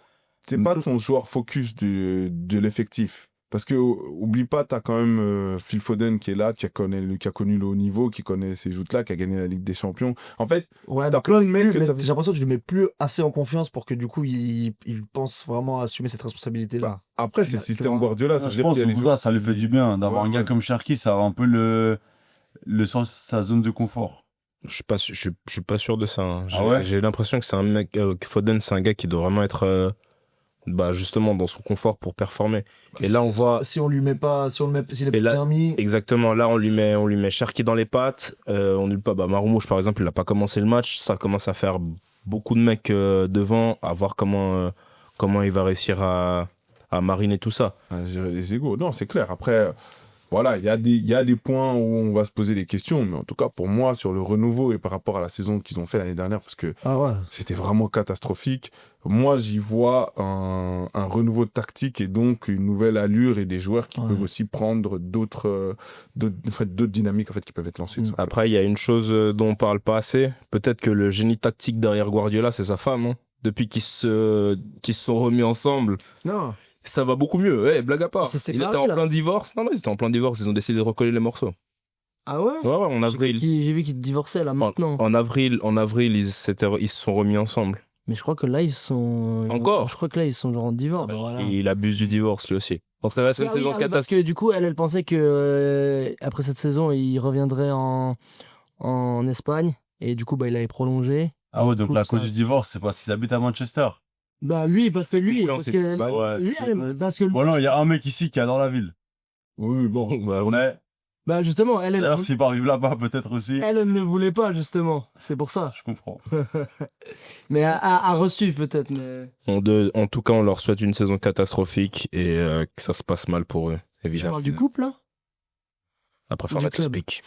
C'est pas ton joueur focus de l'effectif. Parce que oublie pas, t'as quand même Phil Foden qui est là, qui a connu le haut niveau, qui connaît ces joutes-là, qui a gagné la Ligue des Champions. En fait, Ouais, t'as donc plein de mecs que mais t'as j'ai l'impression que tu le mets plus assez en confiance pour que du coup il pense vraiment à assumer cette responsabilité-là. Bah, après, c'est le Tu système vois. Guardiola. Ça veut Je dire pense qu'il y a que les pour ça lui fait du bien d'avoir Ouais, un gars ouais. comme Cherki, ça va un peu le sens sa zone de confort. Je suis pas, je suis pas sûr de ça. Hein. Ah ouais J'ai l'impression que c'est un mec, que Foden, c'est un gars qui doit vraiment être, bah, justement, dans son confort pour performer. Et là, on voit, Si on lui met pas, si on le met, s'il est Et là- bien mis, exactement, là, on lui met Cherki dans les pattes. On nulle pas, bah, Marmouche, par exemple, il a pas commencé le match. Ça commence à faire beaucoup de mecs devant, à voir comment il va réussir à mariner tout ça. à gérer les égos. Non, c'est clair. Après, voilà, il y a des points où on va se poser des questions, mais en tout cas, pour moi, sur le renouveau et par rapport à la saison qu'ils ont fait l'année dernière, parce que ah ouais. c'était vraiment catastrophique, moi, j'y vois un renouveau tactique et donc une nouvelle allure et des joueurs qui Ouais. peuvent aussi prendre d'autres dynamiques, en fait, qui peuvent être lancées. tout simplement. Après, il y a une chose dont on parle pas assez. Peut-être que le génie tactique derrière Guardiola, c'est sa femme. Hein. Depuis qu'ils se sont remis ensemble, Non. ça va beaucoup mieux. Ouais, blague à part. C'est Ils séparé, étaient en là. plein divorce. Non, ils étaient en plein divorce. Ils ont décidé de recoller les morceaux. Ah ouais? Ouais, ouais, en avril. J'ai vu qu'ils divorçaient là maintenant. En avril, ils se sont remis ensemble. Mais je crois que là ils sont. Encore? Je crois que là ils sont genre en divorce. Et il abuse du divorce, lui aussi. Donc ça reste une Ah oui, saison ah oui, parce catastrophique. que du coup elle pensait que après cette saison il reviendrait en Espagne et du coup bah il avait prolongé. Ah ouais, donc Cool, la ça. cause du divorce, c'est parce qu'ils habitent à Manchester. Bah lui parce que lui Non, parce c'est que pas- Ouais. lui parce que Bon, non, il y a un mec ici qui adore la ville. Oui, bon. Bah, Mais, bah justement elle d'ailleurs, s'il arrive là-bas, peut-être aussi. elle ne voulait pas justement c'est pour ça. Je comprends. Mais à reçu peut-être mais. En tout cas, on leur souhaite une saison catastrophique et que ça se passe mal pour eux, Tu évidemment. parles du couple là? Après, du faire la to club. speak.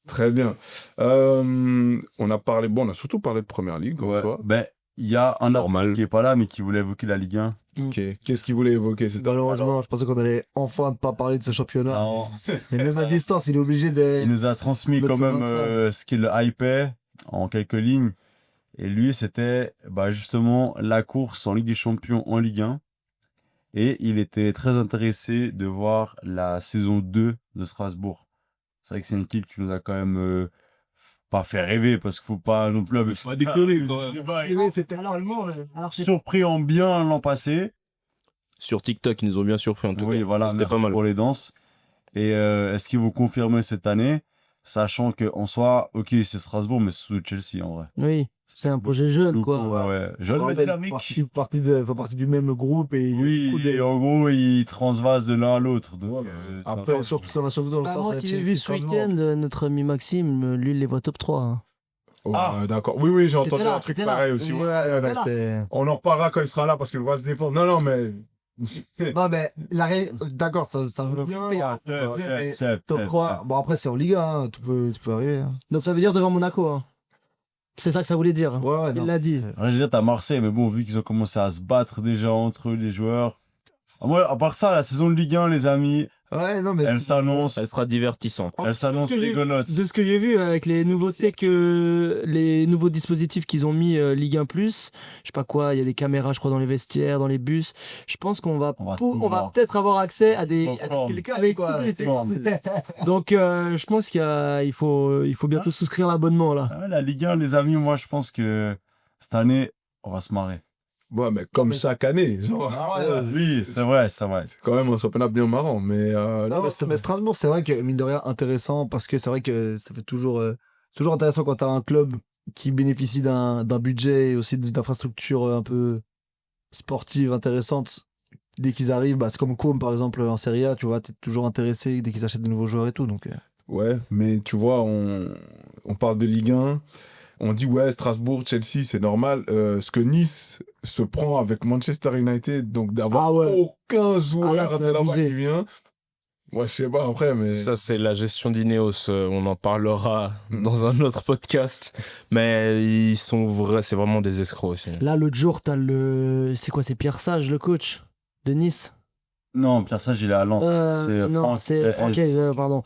Très bien. On a surtout parlé de Première Ligue. Ouais. quoi. Ben, il y a un Normal. qui est pas là, mais qui voulait évoquer la Ligue 1. Ok. Qu'est-ce qu'il voulait évoquer cette Malheureusement, je pensais qu'on allait enfin ne pas parler de ce championnat. Alors, Mais même à distance, il est obligé de. il nous a transmis Mettre quand son même 25. ce qu'il hypait en quelques lignes. Et lui, c'était bah, justement la course en Ligue des Champions en Ligue 1. Et il était très intéressé de voir la saison 2 de Strasbourg. C'est vrai que c'est une équipe qui nous a quand même pas fait rêver, parce qu'il faut pas non plus... Pas déconner. Oui, c'était allemand. Alors c'est Surpris en bien l'an passé. Sur TikTok, ils nous ont bien surpris en tout Oui, cas. voilà, C'était merci pas mal. pour les danses. Et est-ce qu'ils vont confirmer cette année, sachant que en soi, ok, c'est Strasbourg, mais c'est sous Chelsea en vrai. oui c'est un projet jeune quoi. Ouais. Jeune mais dynamique. Fait partie du même groupe et Oui, et en gros, ils transvasent de l'un à l'autre. Donc, Après, surtout ça va surtout dans le Bah, sens moi avec qui l'ai Chelsea, vu ce Strasbourg. week-end, notre ami Maxime, lui, il les voit top 3. Hein. Oh, Ah. d'accord. Oui, oui, j'ai T'étais entendu là, un truc t'étais là. pareil aussi. Ouais, Ouais, ouais, ouais, ouais, c'est. On en reparlera quand il sera là parce qu'il va se défendre. Non, non, mais. Non, mais d'accord, ça veut bien. Mais top 3. Bon, après, c'est en Ligue 1, hein, tout peut arriver. hein. Donc ça veut dire devant Monaco. Hein. C'est ça que ça voulait dire. Hein. Ouais, ouais, Il non. l'a dit. Ouais, je veux dire, t'as Marseille, mais bon, vu qu'ils ont commencé à se battre déjà entre eux, les joueurs. Moi, à part ça, la saison de Ligue 1, les amis, Ouais, non, mais. elle s'annonce. Elle sera divertissante. Elle s'annonce De rigolote. ce que j'ai vu avec les nouveautés les nouveaux dispositifs qu'ils ont mis Ligue 1+, je sais pas quoi, il y a des caméras je crois dans les vestiaires, dans les bus. Je pense qu'on va On va on tout va voir. peut-être avoir accès à des Popcorn. avec quoi, toutes les c'est- technologies. Donc je pense qu'il faut bientôt souscrire l'abonnement là. Ah ouais, la Ligue 1, les amis, moi, je pense que cette année, on va se marrer. Ouais, mais comme chaque année. Genre, Oui, c'est vrai, c'est vrai. c'est quand même un championnat bien marrant. Mais, Non, mais Strasbourg, c'est vrai que, mine de rien, intéressant, parce que c'est vrai que ça fait toujours intéressant quand t'as un club qui bénéficie d'un budget et aussi d'infrastructures un peu sportives intéressantes. Dès qu'ils arrivent, bah, c'est comme Com, par exemple, en Serie A, tu vois, t'es toujours intéressé dès qu'ils achètent de nouveaux joueurs et tout, donc... ouais, mais tu vois, on parle de Ligue 1. On dit, ouais, Strasbourg, Chelsea, c'est normal. Ce que Nice se prend avec Manchester United, donc d'avoir Ah ouais. aucun joueur Ah là, de là-bas abusé. qui vient. Moi, je sais pas après, mais. Ça, c'est la gestion d'Ineos. On en parlera dans un autre podcast. Mais ils sont vrais, c'est vraiment des escrocs aussi. Là l'autre jour t'as c'est quoi, c'est Pierre Sage le coach de Nice. Non, Pierre Sage, il est à Lens. C'est Non, Franck c'est Hez. pardon.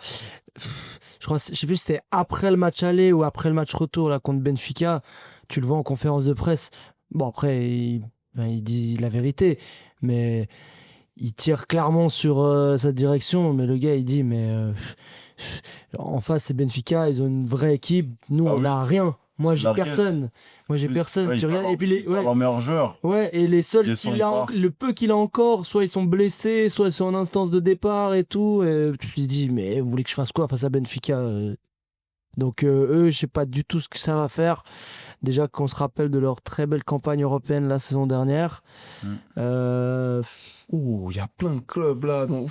Je crois, je sais plus si c'était après le match aller ou après le match retour là contre Benfica. Tu le vois en conférence de presse. Bon après, il dit la vérité, mais il tire clairement sur sa direction, mais le gars, il dit, mais en face, c'est Benfica, ils ont une vraie équipe. Nous, on n'a rien. Moi, C'est j'ai de la personne. Moi, j'ai personne. Ouais, Tu regardes, et puis leur meilleur joueur. ouais, et les seuls Jason, qu'il a, il part. le peu qu'il a encore, soit ils sont blessés, soit ils sont en instance de départ et tout. Et tu te dis, mais vous voulez que je fasse quoi face à Benfica Donc eux, je sais pas du tout ce que ça va faire. Déjà qu'on se rappelle de leur très belle campagne européenne la saison dernière. Ouh, il y a plein de clubs là. Donc,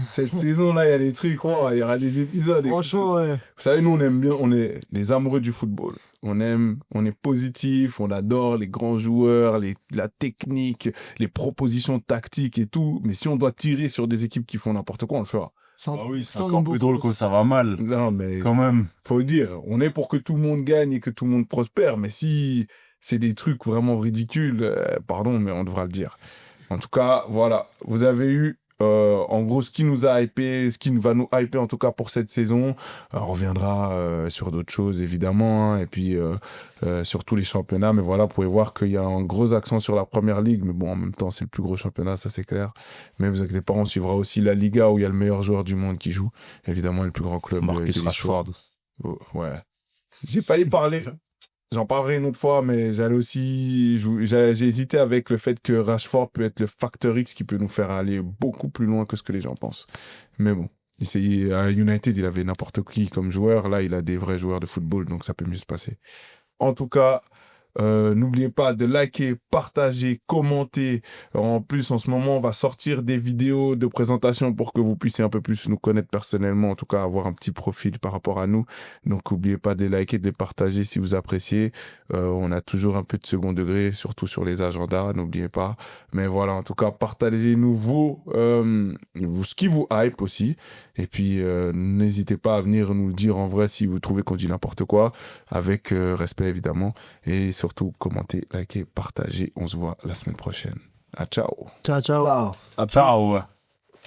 cette saison-là, il y a des trucs. Il y aura des épisodes. Franchement, ouais. Vous savez, nous, on aime bien, on est les amoureux du football. On est positif, on adore les grands joueurs, la technique, les propositions tactiques et tout. Mais si on doit tirer sur des équipes qui font n'importe quoi, on le fera. Ah oui, c'est sans encore nombre plus drôle de- quand ça va mal. Non, mais Quand même. faut le dire, on est pour que tout le monde gagne et que tout le monde prospère. Mais si c'est des trucs vraiment ridicules, pardon, mais on devra le dire. En tout cas, voilà, vous avez eu en gros ce qui nous a hypé, ce qui va nous hyper en tout cas pour cette saison. On reviendra sur d'autres choses évidemment, hein, et puis sur tous les championnats. Mais voilà, vous pouvez voir qu'il y a un gros accent sur la première ligue. Mais bon, en même temps, c'est le plus gros championnat, ça c'est clair. Mais vous inquiétez pas, on suivra aussi la Liga où il y a le meilleur joueur du monde qui joue. Évidemment, le plus grand club Marcus de l'histoire. Rashford. Oh, ouais. J'ai failli parler. J'en parlerai une autre fois, mais j'ai hésité avec le fait que Rashford peut être le facteur X qui peut nous faire aller beaucoup plus loin que ce que les gens pensent. Mais bon, à United, il avait n'importe qui comme joueur. Là, il a des vrais joueurs de football, donc ça peut mieux se passer. En tout cas, n'oubliez pas de liker, partager, commenter. En plus, en ce moment, on va sortir des vidéos de présentation pour que vous puissiez un peu plus nous connaître personnellement, en tout cas avoir un petit profil par rapport à nous. Donc, n'oubliez pas de liker, de les partager si vous appréciez. On a toujours un peu de second degré, surtout sur les agendas, n'oubliez pas. Mais voilà, en tout cas, partagez-nous ce qui vous hype aussi. Et puis, n'hésitez pas à venir nous dire en vrai si vous trouvez qu'on dit n'importe quoi, avec respect évidemment. Et surtout, commentez, likez, partagez. On se voit la semaine prochaine. À ciao. Ciao, ciao. Wow. Ciao.